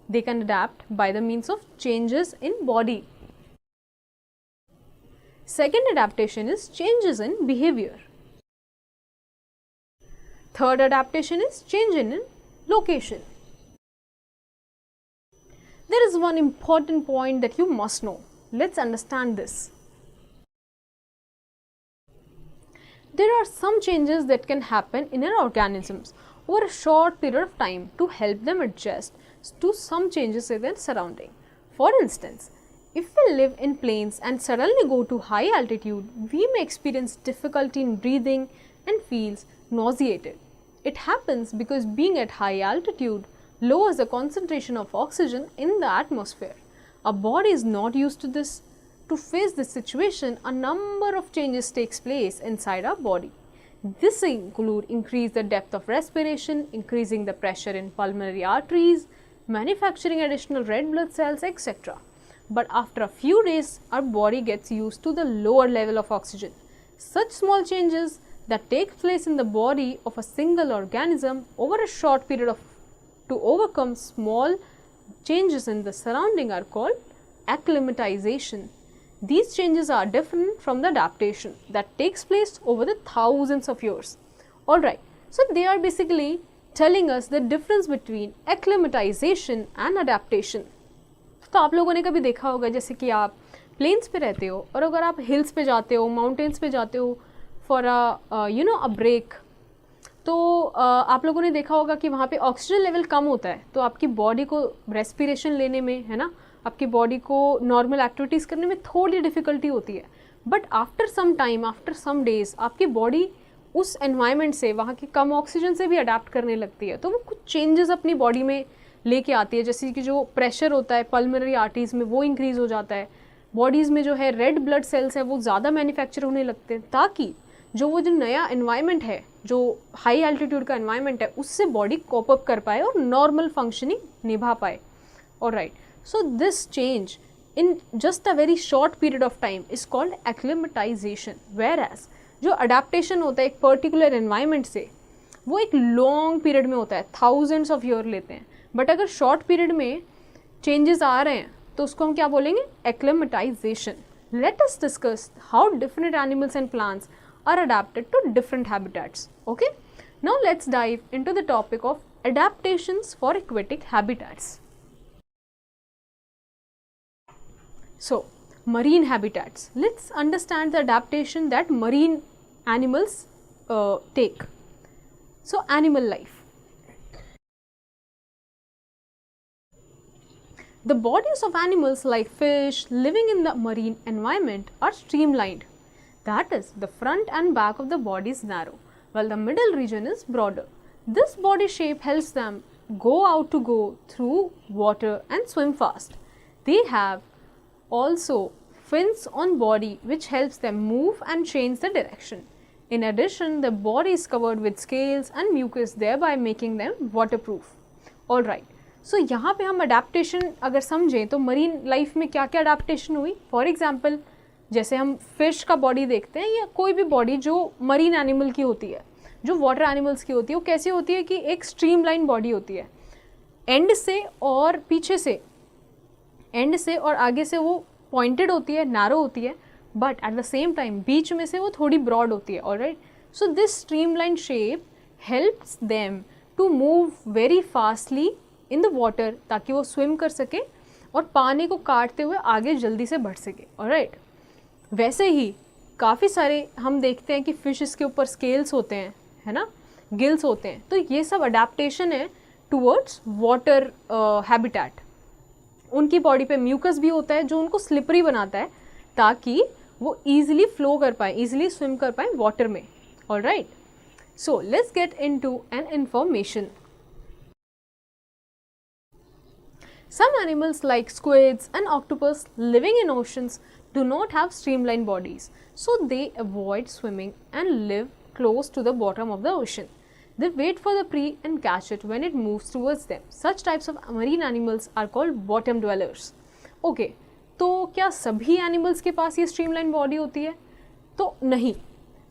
they can adapt by the means of changes in body. Second adaptation is changes in behavior. Third adaptation is change in location. There is one important point that you must know. Let's understand this. There are some changes that can happen in our organisms over a short period of time to help them adjust to some changes in their surrounding. For instance, if we live in plains and suddenly go to high altitude, we may experience difficulty in breathing and feels nauseated. It happens because being at high altitude lowers the concentration of oxygen in the atmosphere. Our body is not used to this. To face this situation, a number of changes takes place inside our body. This include increase the depth of respiration, increasing the pressure in pulmonary arteries, manufacturing additional red blood cells, etc. But after a few days, our body gets used to the lower level of oxygen. Such small changes that take place in the body of a single organism over a short period of to overcome small changes in the surrounding are called acclimatization. These changes are different from the adaptation that takes place over the thousands of years. Alright, so they are basically telling us the difference between acclimatization and adaptation. तो आप लोगों ने कभी देखा होगा जैसे कि आप प्लेन्स पे रहते हो और अगर आप हिल्स पे जाते हो, माउंटेन्स पे जाते हो फॉर अ ब्रेक, तो आप लोगों ने देखा होगा कि वहाँ पे ऑक्सीजन लेवल कम होता है, तो आपकी बॉडी को रेस्पिरेशन लेने में, है ना, आपकी बॉडी को नॉर्मल एक्टिविटीज़ करने में थोड़ी डिफ़िकल्टी होती है. But after some time, after some days, आपकी बॉडी उस एनवायरनमेंट से, वहाँ की कम ऑक्सीजन से भी अडेप्ट करने लगती है, तो वो कुछ चेंजेस अपनी बॉडी में लेके आती है. जैसे कि जो प्रेशर होता है पल्मोनरी आर्टरीज में वो इंक्रीज़ हो जाता है, बॉडीज़ में जो है रेड ब्लड सेल्स है वो ज़्यादा मैन्युफैक्चर होने लगते हैं, ताकि जो नया एनवायरनमेंट है, जो हाई एल्टीट्यूड का एनवायरनमेंट है, उससे बॉडी कोप अप कर पाए और नॉर्मल फंक्शनिंग निभा पाए. Alright, so this change in just a very short period of time is called acclimatization, whereas जो adaptation होता है एक particular environment से, वो एक long period में होता है, thousands of year लेते हैं. बट अगर short period में changes आ रहे हैं तो उसको हम क्या बोलेंगे? acclimatization. Let us discuss how different animals and plants are adapted to different habitats. Okay, now let's dive into the topic of adaptations for aquatic habitats. So, marine habitats. Let's understand the adaptation that marine animals take. So, animal life. The bodies of animals like fish living in the marine environment are streamlined. That is, the front and back of the body is narrow, while the middle region is broader. This body shape helps them go through water and swim fast. They have also fins on body which helps them move and change the direction. In addition, the body is covered with scales and mucus, thereby making them waterproof. Alright, सो यहाँ पे हम adaptation अगर समझें तो marine life में क्या क्या adaptation हुई. फॉर एग्जाम्पल जैसे हम फिश का बॉडी देखते हैं या कोई भी बॉडी जो मरीन एनिमल की होती है, जो वाटर एनिमल्स की होती है, वो कैसी होती है कि एक स्ट्रीमलाइन बॉडी होती है. एंड से और पीछे से, एंड से और आगे से वो पॉइंटेड होती है, नैरो होती है, but at the same time बीच में से वो थोड़ी ब्रॉड होती है. Alright, so this streamline shape helps them to move very fastly in the water, ताकि वो स्विम कर सके और पानी को काटते हुए आगे जल्दी से बढ़ सके. ऑलराइट, वैसे ही काफ़ी सारे हम देखते हैं कि फिश के ऊपर स्केल्स होते हैं, है ना, गिल्स होते हैं. तो ये सब अडेप्टेशन है टूवर्ड्स वाटर हैबिटेट. उनकी बॉडी पे म्यूकस भी होता है जो उनको स्लिपरी बनाता है ताकि वो ईजिली फ्लो कर पाए, ईजिली स्विम कर पाए वाटर में. Alright, so let's get into an information. Some animals like squids and octopus living in oceans do not have streamlined bodies, so they avoid swimming and live close to the bottom of the ocean. They wait for the prey and catch it when it moves towards them. Such types of marine animals are called bottom dwellers. Okay, तो क्या सभी animals के पास ये streamlined body होती है? तो नहीं.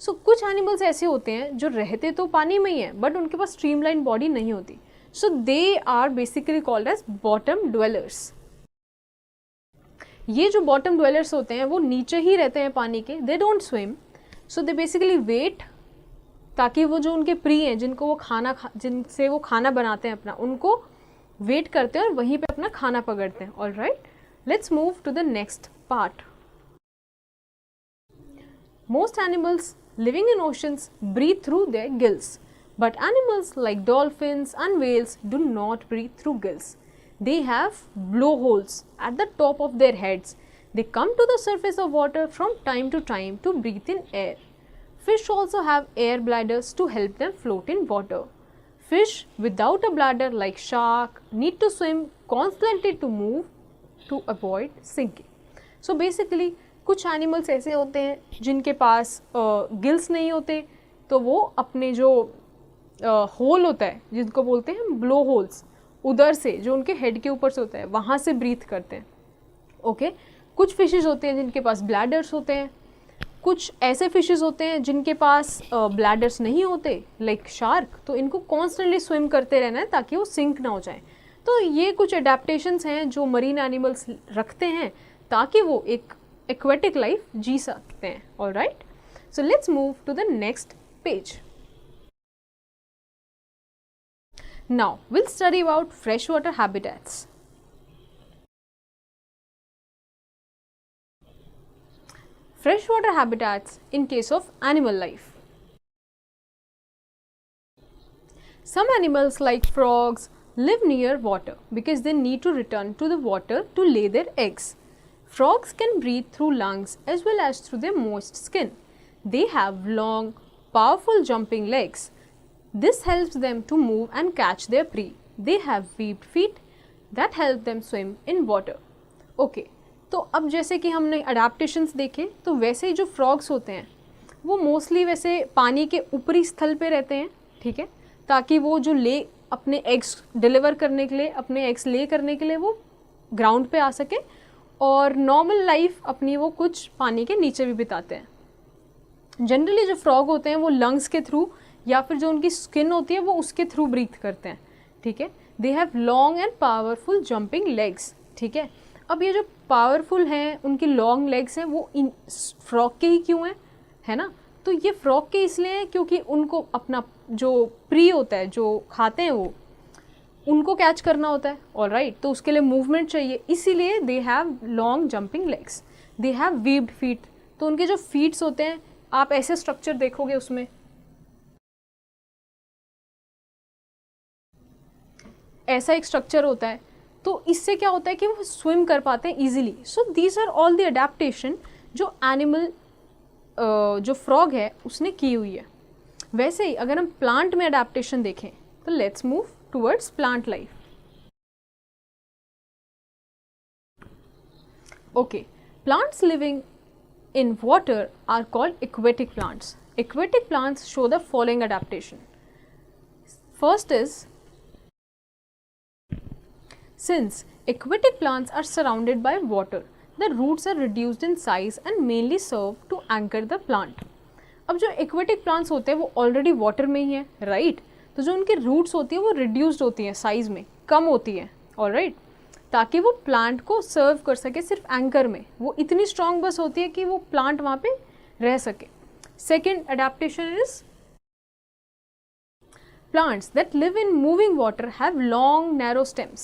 So कुछ animals ऐसे होते हैं जो रहते तो पानी में ही हैं but उनके पास streamlined body नहीं होती. So they are basically called as bottom dwellers. ये जो bottom dwellers होते हैं वो नीचे ही रहते हैं पानी के. They don't swim. So they basically wait ताकि वो जो उनके प्री हैं जिनको वो जिनसे वो खाना बनाते हैं अपना, उनको वेट करते हैं और वहीं पे अपना खाना पकड़ते हैं. All right, let's move to the next part. Most animals living in oceans breathe through their gills. But animals like dolphins and whales do not breathe through gills. They have blowholes at the top of their heads. They come to the surface of water from time to time to breathe in air. Fish also have air bladders to help them float in water. Fish without a bladder like shark need to swim constantly to move to avoid sinking. So basically कुछ animals ऐसे होते हैं जिनके पास gills नहीं होते, तो वो अपने जो होल होता है जिनको बोलते हैं ब्लो होल्स, उधर से जो उनके हेड के ऊपर से होता है वहाँ से ब्रीथ करते हैं. ओके, कुछ फिशेस होते हैं जिनके पास ब्लैडर्स होते हैं. कुछ ऐसे फिशेस होते हैं जिनके पास ब्लैडर्स नहीं होते लाइक शार्क, तो इनको कॉन्स्टेंटली स्विम करते रहना है ताकि वो सिंक ना हो जाए. तो ये कुछ एडेप्टेशंस हैं जो मरीन एनिमल्स रखते हैं ताकि वो एक एक्वेटिक लाइफ जी सकते हैं. Alright, so let's move to the next page. Now we'll study about freshwater habitats. Freshwater habitats in case of animal life. Some animals like frogs live near water because they need to return to the water to lay their eggs. Frogs can breathe through lungs as well as through their moist skin. They have long, powerful jumping legs. This helps them to move and catch their prey. They have webbed feet that help them swim in water. Okay, तो अब जैसे कि हमने adaptations देखे, तो वैसे ही जो frogs होते हैं वो मोस्टली वैसे पानी के ऊपरी स्थल पे रहते हैं, ठीक है, ताकि वो जो अपने एग्स डिलीवर करने के लिए, अपने एग्स ले करने के लिए वो ग्राउंड पे आ सके और नॉर्मल लाइफ अपनी वो कुछ पानी के नीचे भी बिताते हैं. जनरली जो फ्रॉग होते हैं वो लंग्स के थ्रू या फिर जो उनकी स्किन होती है वो उसके थ्रू ब्रीथ करते हैं, ठीक है. दे have long and powerful jumping legs, ठीक है. अब ये जो पावरफुल हैं, उनकी लॉन्ग लेग्स हैं, वो इन फ्रॉग के ही क्यों हैं, है ना. तो ये फ्रॉग के इसलिए हैं क्योंकि उनको अपना जो प्री होता है, जो खाते हैं वो उनको कैच करना होता है. ऑलराइट, तो उसके लिए मूवमेंट चाहिए, इसीलिए they have long jumping legs. They have webbed feet, तो उनके जो फीट्स होते हैं आप ऐसे स्ट्रक्चर देखोगे उसमें ऐसा एक स्ट्रक्चर होता है, तो इससे क्या होता है कि वो स्विम कर पाते हैं easily. So these are all the adaptation जो एनिमल जो फ्रॉग है उसने की हुई है. वैसे ही अगर हम प्लांट में अडेप्टेशन देखें तो let's move towards plant life. Okay, plants living in water are called aquatic plants. Aquatic plants show the following adaptation. First is Since aquatic plants are surrounded by water, the roots are reduced in size and mainly serve to anchor the plant. अब जो aquatic plants होते हैं वो already water में ही है, right? तो जो उनके रूट्स होती है वो रिड्यूस्ड होती हैं, साइज में कम होती है, ऑलराइट, ताकि वो प्लांट को सर्व कर सके सिर्फ एंकर में. वो इतनी स्ट्रॉन्ग बस होती है कि वो प्लांट वहाँ पे रह सके. Second adaptation is plants that live in moving water have long narrow stems.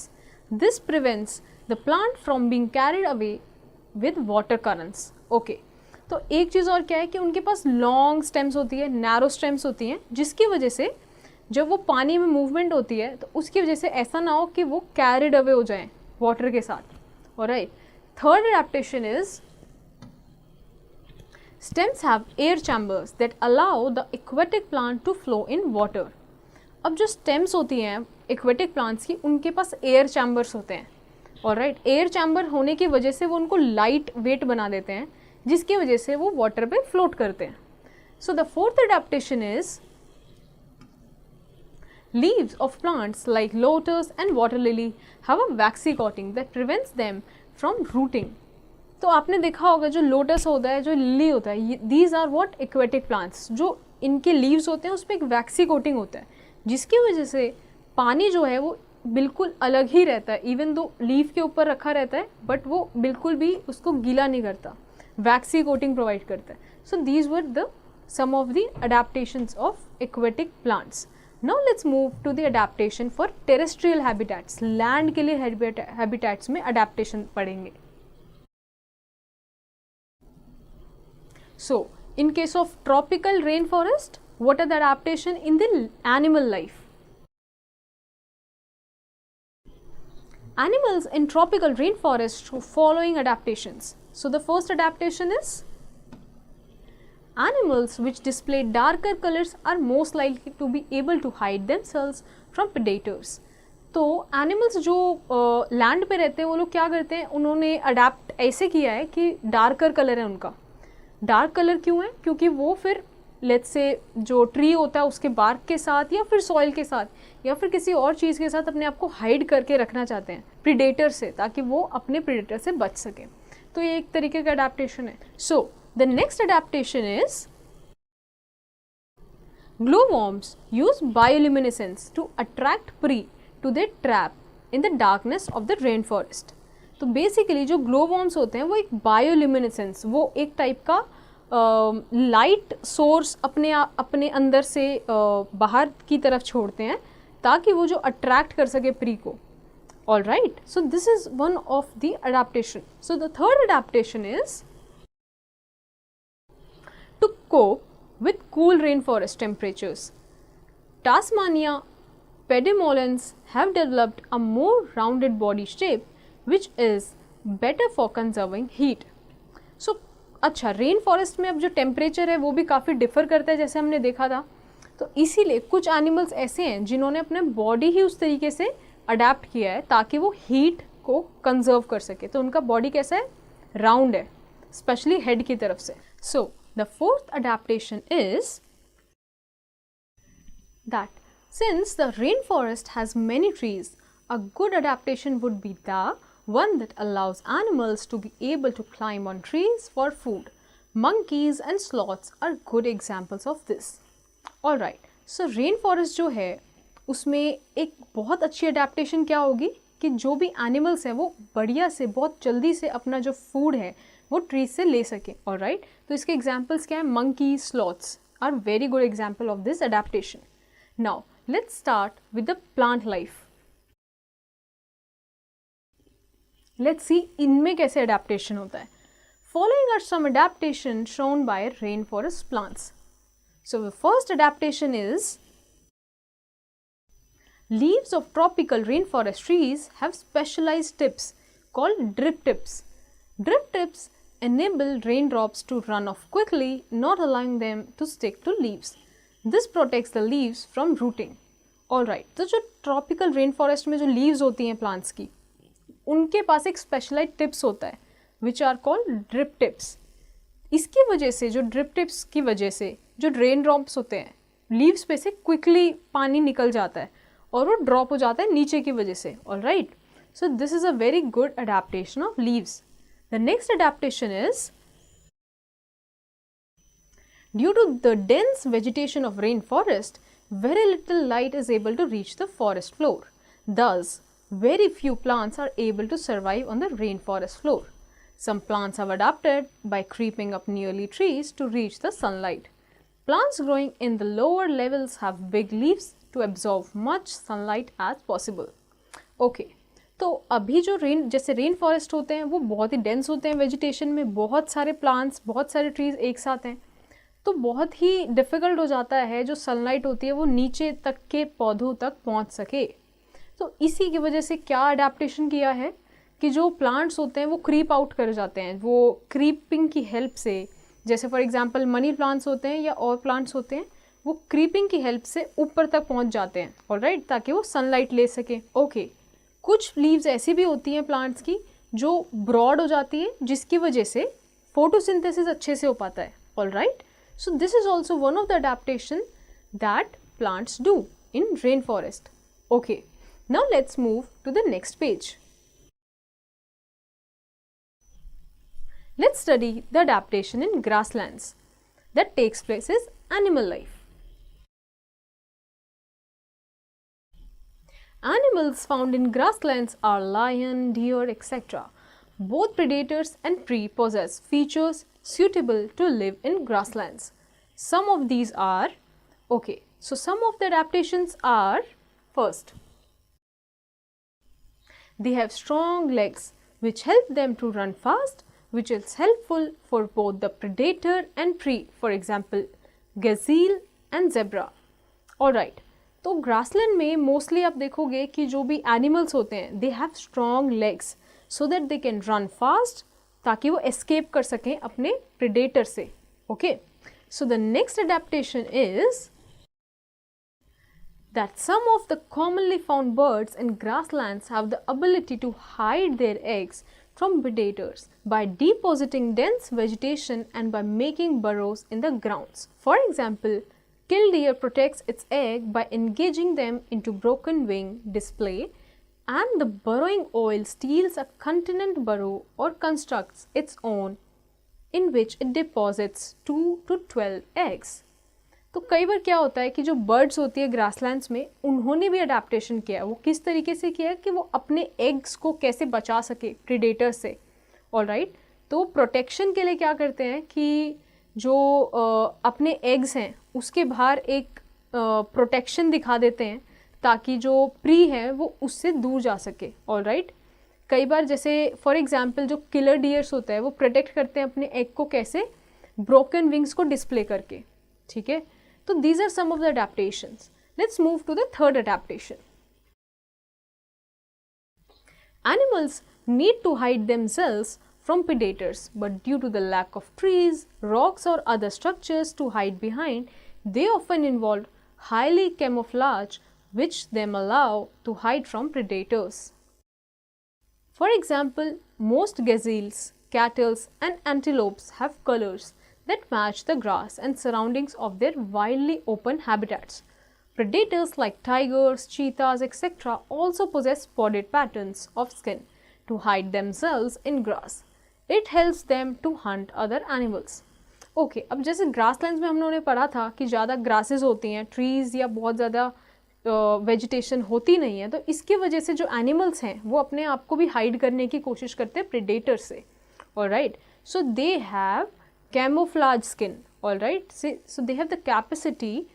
This prevents the plant from being carried away with water currents. Okay. तो एक चीज़ और क्या है कि उनके पास लॉन्ग स्टेम्स होती है, नैरो स्टेम्स होती हैं, जिसकी वजह से जब वो पानी में मूवमेंट होती है तो उसकी वजह से ऐसा ना हो कि वो कैरिड अवे हो जाएं वाटर के साथ. Alright. Third adaptation is stems have air chambers that allow the aquatic plant to flow in water. अब जो स्टेम्स होती हैं एक्वेटिक प्लांट्स की, उनके पास एयर चैम्बर्स होते हैं. ऑलराइट. एयर चैम्बर होने की वजह से वो उनको लाइट वेट बना देते हैं, जिसकी वजह से वो वाटर पे फ्लोट करते हैं. So the fourth adaptation is leaves of plants like lotus and water lily have a waxy coating that prevents them from routing. तो आपने देखा होगा जो लोटस होता है, जो लिली होता है, these are what aquatic plants. जो इनके लीव्स होते हैं उस पर एक वैक्सी कोटिंग होता है, जिसकी वजह से पानी जो है वो बिल्कुल अलग ही रहता है. इवन दो लीफ के ऊपर रखा रहता है बट वो बिल्कुल भी उसको गीला नहीं करता, वैक्सी कोटिंग प्रोवाइड करता है. So these were the some of the adaptations of aquatic plants. Now let's move to the adaptation for terrestrial habitats. Land के लिए हैबिटेट्स में अडेप्टेशन पढ़ेंगे. So in case of tropical rain forest, what are the adaptation in the animal life? Animals in tropical rainforest show following adaptations. So the first adaptation is animals which display darker colors are most likely to be able to hide themselves from predators. तो animals जो land पे रहते हैं वो लोग क्या करते हैं, उन्होंने अडेप्ट ऐसे किया है कि डार्कर कलर है उनका. डार्क कलर क्यों है? क्योंकि वो फिर लेट्स से जो ट्री होता है उसके बार्क के साथ या फिर सॉइल के साथ या फिर किसी और चीज़ के साथ अपने आप को हाइड करके रखना चाहते हैं प्रीडेटर से, ताकि वो अपने प्रीडेटर से बच सके. तो ये एक तरीके का अडेप्टेशन है. So the next adaptation is glowworms use bioluminescence to attract prey to their trap in the darkness of the rain forest. तो बेसिकली जो ग्लोवॉर्म्स होते हैं वो एक बायोल्यूमिनेसेंस, वो एक टाइप का लाइट सोर्स अपने अंदर से बाहर की तरफ छोड़ते हैं ताकि वो जो अट्रैक्ट कर सके प्री को. All right. So this is one of the adaptation. So the third adaptation is to cope with cool rain forest temperatures. Tasmania pedimolans have developed a more rounded body shape which is better for conserving heat. So अच्छा, rain forest में अब जो temperature है वो भी काफ़ी differ करता है जैसे हमने देखा था. तो इसीलिए कुछ एनिमल्स ऐसे हैं जिन्होंने अपने बॉडी ही उस तरीके से अडेप्ट किया है ताकि वो हीट को कंजर्व कर सके. तो उनका बॉडी कैसा है? राउंड है, स्पेशली हेड की तरफ से. So the fourth adaptation is that since the rain forest has many trees, a good adaptation would be the one that allows animals to be able to climb on trees for food. Monkeys and sloths are good examples of this. All right. So rainforest जो है उसमें एक बहुत अच्छी adaptation क्या होगी कि जो भी animals हैं वो बढ़िया से बहुत जल्दी से अपना जो food है वो trees से ले सकें. All right. तो इसके examples क्या हैं? Monkeys, sloths are very good example of this adaptation. Now let's start with the plant life. Let's see इनमें कैसे अडेप्टेशन होता है. Following are some adaptation shown by rainforest plants. So the first adaptation is leaves of tropical rainforest trees have specialized tips called drip tips. Drip tips enable raindrops to run off quickly, not allowing them to stick to leaves. This protects the leaves from rooting. All right. तो जो tropical rainforest में जो leaves होती हैं plants की, उनके पास एक specialised tips होता है which are called drip tips. इसकी वजह से जो ड्रिप टिप्स की वजह से जो रेन ड्रॉप्स होते हैं लीव्स पे से क्विकली पानी निकल जाता है और वो ड्रॉप हो जाता है नीचे की वजह से. All right. So this is a very good adaptation of leaves. The next adaptation is due to the dense vegetation of rainforest, very little light is able to reach the forest floor. Thus, very few plants are able to survive on the rainforest floor. Some plants have adapted by creeping up nearly trees to reach the sunlight. Plants growing in the lower levels have big leaves to absorb much sunlight as possible. Okay, तो अभी जो जैसे rain forest होते हैं वो बहुत ही dense होते हैं वेजिटेशन में, बहुत सारे प्लांट्स, बहुत सारे ट्रीज एक साथ हैं, तो बहुत ही डिफ़िकल्ट हो जाता है जो सनलाइट होती है वो नीचे तक के पौधों तक पहुंच सके. तो इसी की वजह से क्या अडेप्टेशन किया है कि जो प्लांट्स होते हैं वो क्रीप आउट कर जाते हैं, वो क्रीपिंग की हेल्प से, जैसे फॉर एग्जांपल मनी प्लांट्स होते हैं या और प्लांट्स होते हैं, वो क्रीपिंग की हेल्प से ऊपर तक पहुंच जाते हैं, ऑलराइट, ताकि वो सनलाइट ले सके. ओके, कुछ लीव्स ऐसी भी होती हैं प्लांट्स की जो ब्रॉड हो जाती है, जिसकी वजह से फोटोसिंथेसिस अच्छे से हो पाता है, alright. So this is also one of the adaptation that plants do in rainforest. Okay, now let's move to the next page. Let's study the adaptation in grasslands that takes place is animal life. Animals found in grasslands are lion, deer, etc. Both predators and prey possess features suitable to live in grasslands. Some of these are, okay, so some of the adaptations are, first, they have strong legs which help them to run fast, which is helpful for both the predator and prey, for example, gazelle and zebra. Alright, तो grassland में mostly आप देखोगे कि जो भी animals होते हैं they have strong legs so that they can run fast, ताकि वो एस्केप कर सकें अपने प्रेडेटर से. Okay, so the next adaptation is that some of the commonly found birds in grasslands have the ability to hide their eggs from predators by depositing dense vegetation and by making burrows in the grounds. For example, killdeer protects its egg by engaging them into broken wing display, and the burrowing owl steals a continent burrow or constructs its own in which it deposits 2 to 12 eggs. तो कई बार क्या होता है कि जो birds होती है grasslands में, उन्होंने भी अडेप्टेशन किया है. वो किस तरीके से किया है कि वो अपने एग्स को कैसे बचा सके प्रीडेटर से. ऑलराइट, तो प्रोटेक्शन के लिए क्या करते हैं कि जो अपने एग्स हैं उसके बाहर एक प्रोटेक्शन दिखा देते हैं ताकि जो प्री है वो उससे दूर जा सके. ऑलराइट, कई बार जैसे फॉर एग्जांपल जो किलर डियर्स होता है वो प्रोटेक्ट करते हैं अपने एग को कैसे, ब्रोकन विंग्स को डिस्प्ले करके. ठीक है, तो these are some of the adaptations. Let's move to the third adaptation. Animals need to hide themselves from predators, but due to the lack of trees, rocks or other structures to hide behind, they often involve highly camouflage which them allow to hide from predators. For example, most gazelles, cattle and antelopes have colors that match the grass and surroundings of their wildly open habitats. Predators like tigers, cheetahs, etc. also possess spotted patterns of skin to hide themselves in grass. It helps them to hunt other animals. Okay, अब जैसे grasslands में हम लोगों ने पढ़ा था कि ज़्यादा ग्रासेस होती हैं, ट्रीज़ या बहुत ज़्यादा वेजिटेशन होती नहीं है, तो इसकी वजह से जो एनिमल्स हैं वो अपने आप को भी हाइड करने की कोशिश करते हैं प्रेडेटर से. Alright, so they have camouflage skin. Alright, so they have the capacity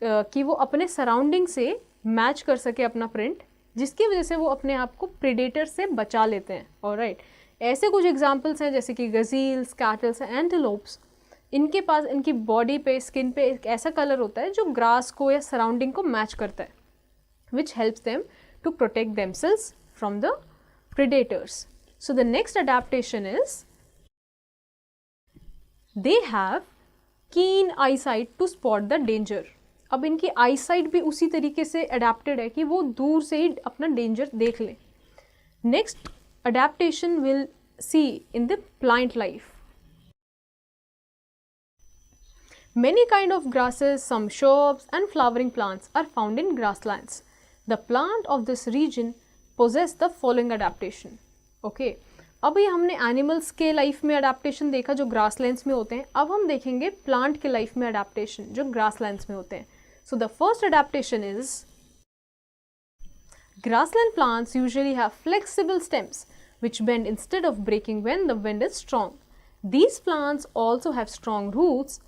कि वो अपने सराउंडिंग से मैच कर सके अपना प्रिंट, जिसकी वजह से वो अपने आप को प्रेडेटर से बचा लेते हैं. ऑलराइट, ऐसे कुछ एग्जांपल्स हैं जैसे कि गजील्स, कैटल्स, एंटेलोप्स. इनके पास इनकी बॉडी पे, स्किन पे एक ऐसा कलर होता है जो ग्रास को या सराउंडिंग को मैच करता है, which helps them to protect themselves from the predators. So the next adaptation is they have keen eyesight to spot the danger. अब इनकी eyesight भी उसी तरीके से adapted है कि वो दूर से ही अपना danger देख लें. Next adaptation we'll see in the plant life. Many kind of grasses, some shrubs and flowering plants are found in grasslands. The plant of this region possess the following adaptation. Okay. अभी हमने animals के life में adaptation देखा जो grasslands में होते हैं. अब हम देखेंगे प्लांट के लाइफ में अडेप्टेशन जो ग्रासलैंड्स में होते हैं. So the first adaptation is grassland plants usually have flexible stems which bend instead of breaking when the wind is strong. These plants also have strong roots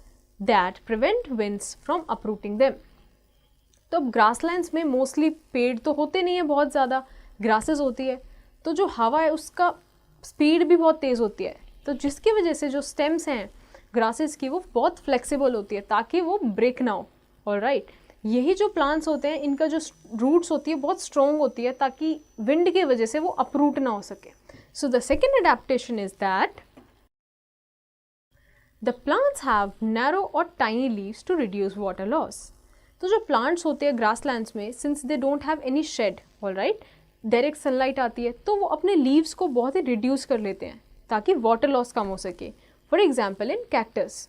that prevent winds from uprooting them. तो अब grasslands में mostly पेड़ तो होते नहीं है, बहुत ज़्यादा ग्रासेस होती है, तो जो हवा है उसका स्पीड भी बहुत तेज़ होती है, तो जिसकी वजह से जो स्टेम्स हैं ग्रासेस की वो बहुत फ्लेक्सिबल होती है ताकि वो ब्रेक ना हो. ऑलराइट, यही जो प्लांट्स होते हैं इनका जो रूट्स होती है बहुत स्ट्रॉन्ग होती है ताकि विंड की वजह से वो अपरूट ना हो सके. So the second adaptation is that the plants have narrow और tiny leaves to reduce water loss. तो जो प्लांट्स होते हैं ग्रासलैंड्स में, since they don't have any shade, alright, direct sunlight आती है, तो वो अपने लीव्स को बहुत ही रिड्यूस कर लेते हैं ताकि वाटर लॉस कम हो सके. For example in cactus.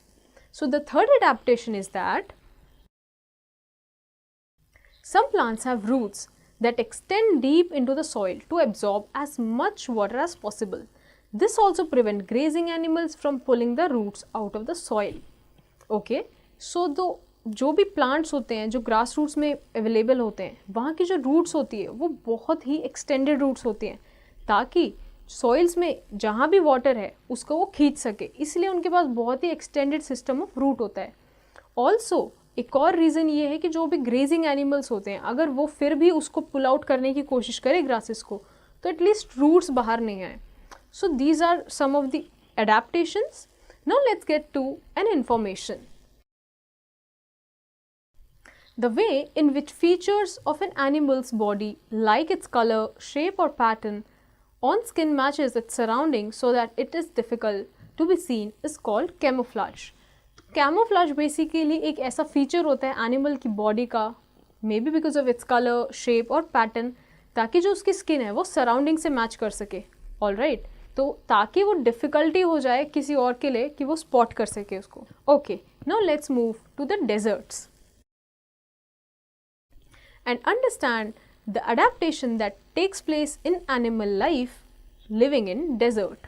So the third adaptation is that some plants have roots that extend deep into the soil to absorb as much water as possible. This also prevents grazing animals from pulling the roots out of the soil. Okay, so जो भी plants होते हैं जो grass roots में available होते हैं, वहाँ की जो रूट्स होती है वो बहुत ही एक्सटेंडेड रूट्स होती हैं ताकि सॉइल्स में जहाँ भी वाटर है उसको वो खींच सके, इसलिए उनके पास बहुत ही एक्सटेंडेड सिस्टम ऑफ रूट होता है. ऑल्सो एक और रीज़न ये है कि जो भी ग्रेजिंग एनिमल्स होते हैं अगर वो फिर भी उसको पुल आउट करने की कोशिश करे ग्रासेस को, तो एटलीस्ट रूट्स बाहर नहीं आए. So these are some of the adaptations. Now let's get to an information. The way in which features of an animal's body, like its color, shape or pattern on skin matches its surroundings so that it is difficult to be seen is called camouflage. Camouflage basically एक ऐसा feature होता है animal की body का, may be because of its colour, shape और pattern, ताकि जो उसकी स्किन है वो सराउंडिंग से मैच कर सके. ऑलराइट, तो ताकि वो डिफ़िकल्टी हो जाए किसी और के लिए कि वो स्पॉट कर सके उसको. Okay, now let's move to the deserts and understand the adaptation that takes place in animal life living in desert.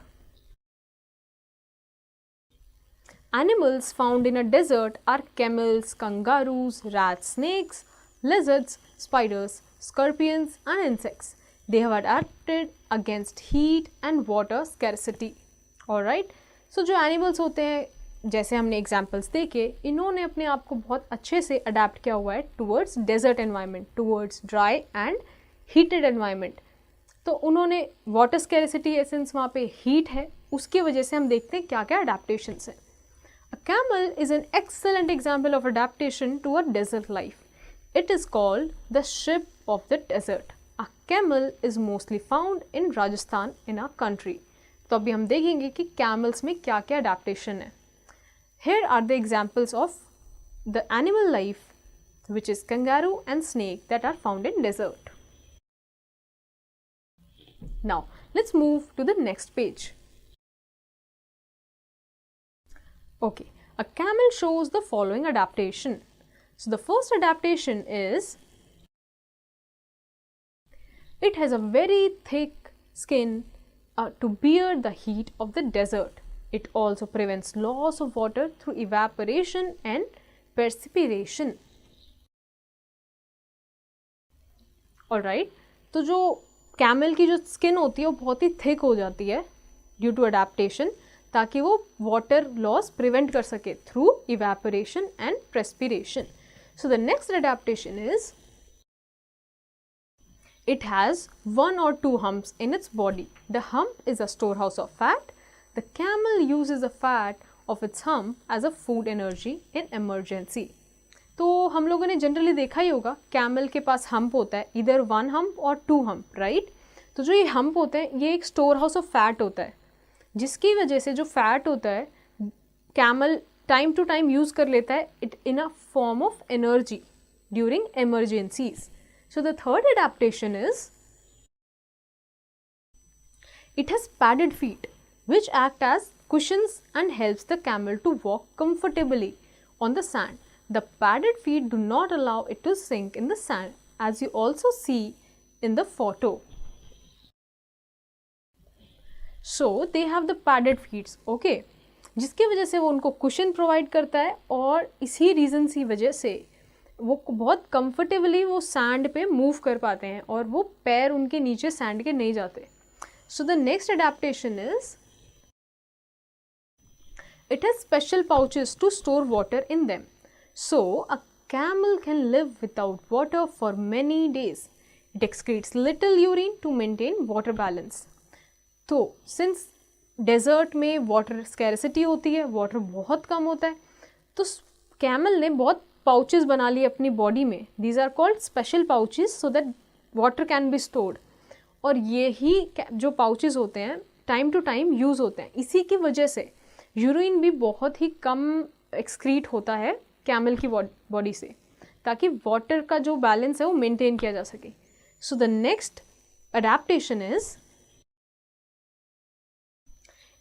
Animals found in a desert are camels, kangaroos, rats, snakes, lizards, spiders, scorpions and insects. They have adapted against heat and water scarcity. Alright, so जो animals होते हैं जैसे हमने examples देखे, इन्होंने अपने आप को बहुत अच्छे से अडेप्ट किया हुआ है towards desert environment, towards dry and heated environment. तो उन्होंने वाटर स्कैरिसिटी है, सिंस वहाँ पे हीट है, उसकी वजह से हम देखते हैं क्या क्या अडेप्टेशंस हैं. A camel is an excellent example of adaptation to a desert life. It is called the ship of the desert. A camel is mostly found in Rajasthan in our country. तो अभी हम देखेंगे कि कैमल्स में क्या क्या adaptation है. Here are the examples of the animal life, which is kangaroo and snake, that are found in desert. Now, let's move to the next page. Okay, a camel shows the following adaptation. So, the first adaptation is it has a very thick skin to bear the heat of the desert. It also prevents loss of water through evaporation and perspiration. Alright, तो जो camel की जो skin होती है वो बहुत ही thick हो जाती है ड्यू टू अडेप्टेशन, ताकि वो वाटर लॉस प्रिवेंट कर सके through evaporation and perspiration. So the next adaptation is it has one or two humps in its body. The hump is a storehouse of fat. The camel uses the fat of its hump as a food energy in emergency. तो हम लोगों ने generally देखा ही होगा camel के पास hump होता है, इधर वन हम्प और टू हम्प, राइट. तो जो ये हम्प होते हैं ये एक स्टोर हाउस ऑफ फैट होता है, जिसकी वजह से जो फैट होता है camel time to time use कर लेता है it in a form of energy during emergencies. So the third adaptation is it has padded feet which act as cushions and helps the camel to walk comfortably on the sand. The padded feet do not allow it to sink in the sand, as you also see in the photo. So they have the padded feets, okay, जिसकी वजह से वो उनको cushion provide करता है और इसी reason की वजह से वो बहुत कंफर्टेबली वो सैंड पे मूव कर पाते हैं और वो पैर उनके नीचे सैंड के नहीं जाते. सो the next adaptation is it has special pouches to store water in them. So a camel can live without water for many days. It excretes little urine to maintain water balance. तो since desert में water scarcity होती है, water बहुत कम होता है, तो camel ने बहुत पाउचेस बना लिए अपनी बॉडी में. These are called special pouches so that water can be stored. और यही जो पाउचेस होते हैं टाइम टू टाइम यूज़ होते हैं. इसी की वजह से यूरिन भी बहुत ही कम एक्सक्रीट होता है कैमल की बॉडी से, ताकि वाटर का जो बैलेंस है वो मेंटेन किया जा सके. So the next adaptation is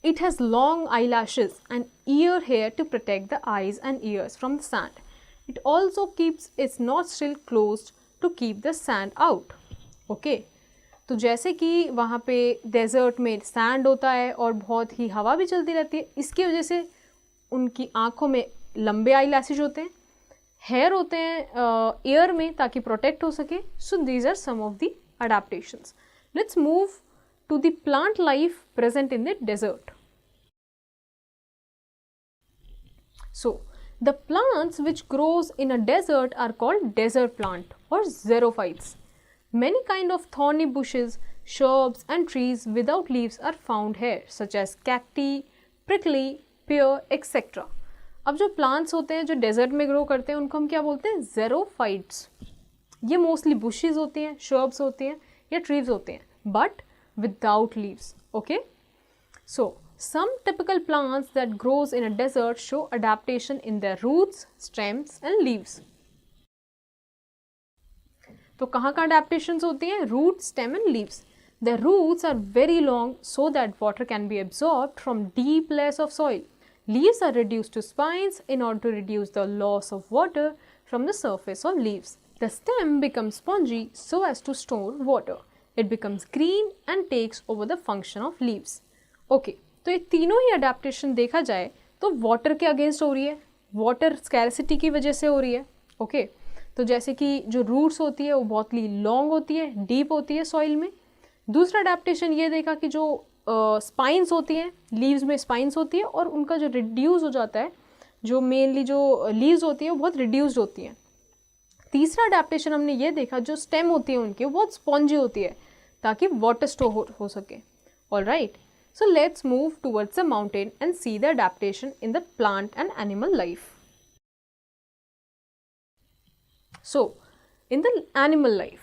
it has long eyelashes and ear hair to protect the eyes and ears from the sand. It also keeps its nostril closed to keep the sand out. Okay. तो जैसे कि वहाँ पे desert में sand होता है और बहुत ही हवा भी चलती रहती है, इसकी वजह से उनकी आँखों में लंबे आई लैशेज होते हैं, हेयर होते हैं एयर में ताकि प्रोटेक्ट हो सके. So these are some of the adaptations. Let's move to the plant life present in the desert. So the plants which grows in a desert are called desert plant or xerophytes. Many kind of thorny bushes, shrubs and trees without leaves are found here, such as cacti, prickly, pear, etc. अब जो plants होते हैं जो desert में grow करते हैं उनको हम क्या बोलते हैं? xerophytes. ये mostly bushes होती हैं, shrubs होती हैं या trees होते हैं, but without leaves. Okay, so some typical plants that grows in a desert show adaptation in their roots, stems and leaves. तो कहाँ का adaptations होती हैं? Root, stem and leaves. Their roots are very long so that water can be absorbed from deep layers of soil. Leaves are reduced to spines in order to reduce the loss of water from the surface of leaves. The stem becomes spongy so as to store water. It becomes green and takes over the function of leaves. Okay, तो ये तीनों ही adaptation देखा जाए तो water के against हो रही है, water scarcity की वजह से हो रही है. Okay, तो जैसे कि जो roots होती है वो बहुत ही long होती है, deep होती है soil में. दूसरा adaptation ये देखा कि जो spines होती हैं, leaves में spines होती है और उनका जो reduce हो जाता है, जो mainly जो leaves होती है वो बहुत reduced होती हैं. तीसरा अडेप्टेशन हमने ये देखा जो स्टेम होती है उनकी वो बहुत स्पॉन्जी होती है ताकि वाटर स्टोर हो सके. All right, so let's move towards the mountain and see the adaptation in the plant and animal life. So in the animal life,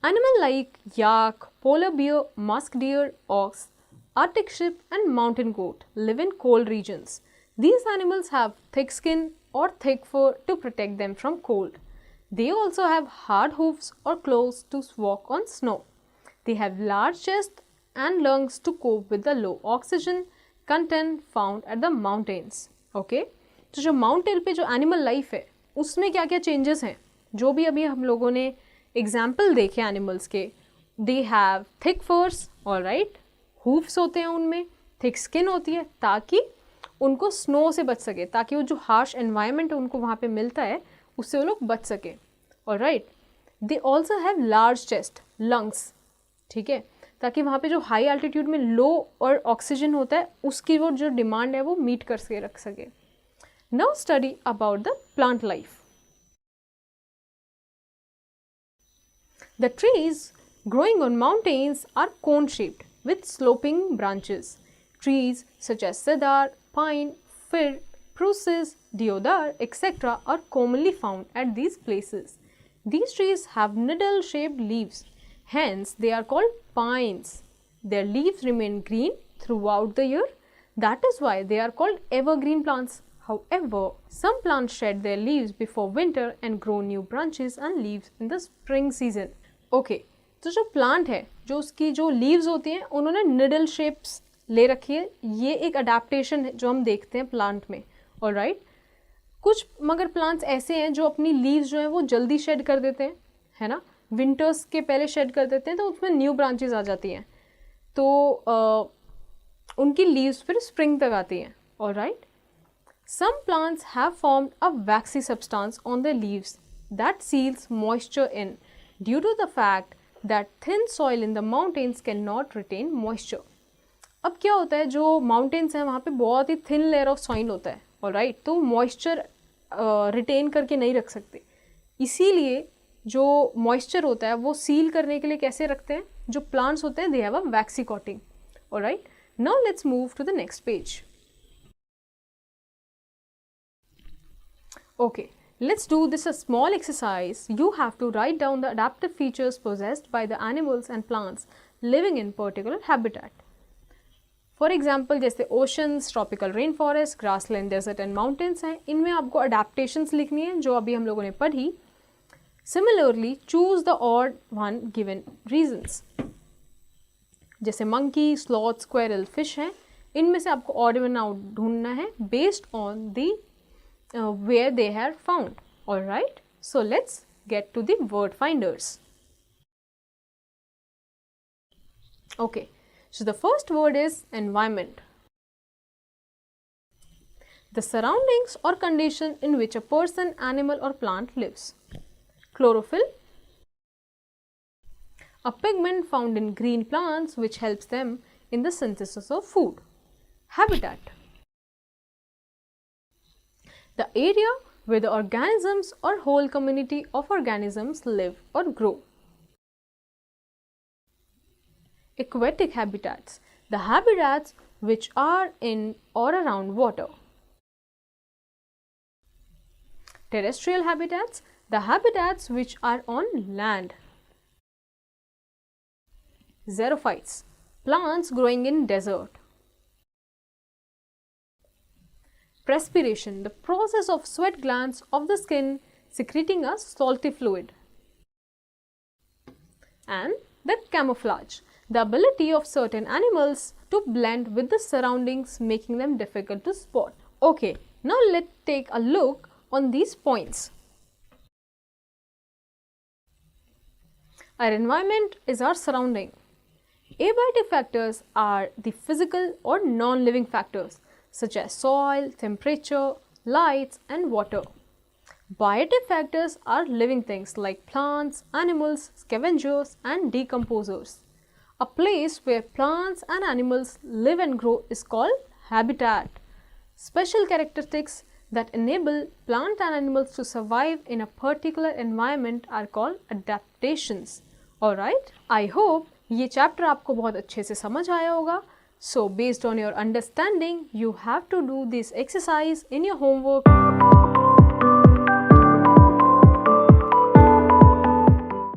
animal like yak, polar bear, musk deer, ox, arctic sheep and mountain goat live in cold regions. These animals have thick skin or thick fur to protect them from cold. They also have hard hoofs or claws to walk on snow. They have large chest and lungs to cope with the low oxygen content found at the mountains. Okay? तो जो mountain पे जो animal life है उसमें क्या क्या changes हैं जो भी अभी हम लोगों ने एग्जाम्पल देखे एनिमल्स के. दे हैव थिक फर्स, ऑल राइट, हूफ्स होते हैं उनमें, थिक स्किन होती है ताकि उनको स्नो से बच सके, ताकि वो जो हार्श एनवायरनमेंट उनको वहाँ पे मिलता है उससे वो लोग बच सके. All right, they also have large chest, lungs, ठीक है, ताकि वहाँ पे जो हाई एल्टीट्यूड में लो और ऑक्सीजन होता है उसकी वो जो डिमांड है वो मीट करके रख सके. Now study about the plant life. The trees growing on mountains are cone-shaped with sloping branches. Trees such as cedar, pine, fir, spruces, deodar, etc. are commonly found at these places. These trees have needle-shaped leaves, hence they are called pines. Their leaves remain green throughout the year. That is why they are called evergreen plants. However, some plants shed their leaves before winter and grow new branches and leaves in the spring season. Okay, तो जो plant है जो उसकी जो leaves होती हैं उन्होंने needle shapes ले रखी है. ये एक अडेप्टेशन है जो हम देखते हैं प्लांट में. ऑल राइट, कुछ मगर प्लांट्स ऐसे हैं जो अपनी लीव्स जो हैं वो जल्दी शेड कर देते हैं, है ना. विंटर्स के पहले शेड कर देते हैं तो उसमें न्यू ब्रांचेस आ जाती हैं, तो उनकी लीव्स फिर स्प्रिंग तक आती हैं. Alright, some plants have formed a waxy substance on their leaves that seals moisture in due to the fact that thin soil in the mountains cannot retain moisture. अब क्या होता है, जो माउंटेन्स हैं वहाँ पे बहुत ही थिन लेयर ऑफ सॉइल होता है. ऑलराइट, तो मॉइस्चर रिटेन करके नहीं रख सकते, इसीलिए जो मॉइस्चर होता है वो सील करने के लिए कैसे रखते हैं, जो प्लांट्स होते हैं they have a waxy coating. Alright, now let's move to the next page. Okay, let's do this a small exercise. You have to write down the adaptive features possessed by the animals and plants living in particular habitat. For example, जैसे oceans, tropical rainforest, grassland, desert and mountains हैं, इनमें आपको adaptations लिखनी है जो अभी हम लोगों ने पढ़ी. Similarly, choose the odd one given reasons. जैसे monkey, sloth, squirrel, fish हैं, इनमें से आपको odd one out ढूंढना है based on the where they are found. Alright, so let's get to the word finders. Okay, so the first word is environment. The surroundings or condition in which a person, animal or plant lives. Chlorophyll, a pigment found in green plants which helps them in the synthesis of food. Habitat, the area where the organisms or whole community of organisms live or grow. Aquatic habitats, the habitats which are in or around water. Terrestrial habitats, the habitats which are on land. Xerophytes, plants growing in desert. Perspiration, the process of sweat glands of the skin secreting a salty fluid. And the camouflage, the ability of certain animals to blend with the surroundings, making them difficult to spot. Okay, now let's take a look on these points. Our environment is our surrounding. Abiotic factors are the physical or non-living factors such as soil, temperature, lights and water. Biotic factors are living things like plants, animals, scavengers and decomposers. A place where plants and animals live and grow is called habitat. Special characteristics that enable plant and animals to survive in a particular environment are called adaptations. Alright, I hope ये chapter आपको बहुत अच्छे से समझ आया होगा. So based on your understanding, you have to do this exercise in your homework.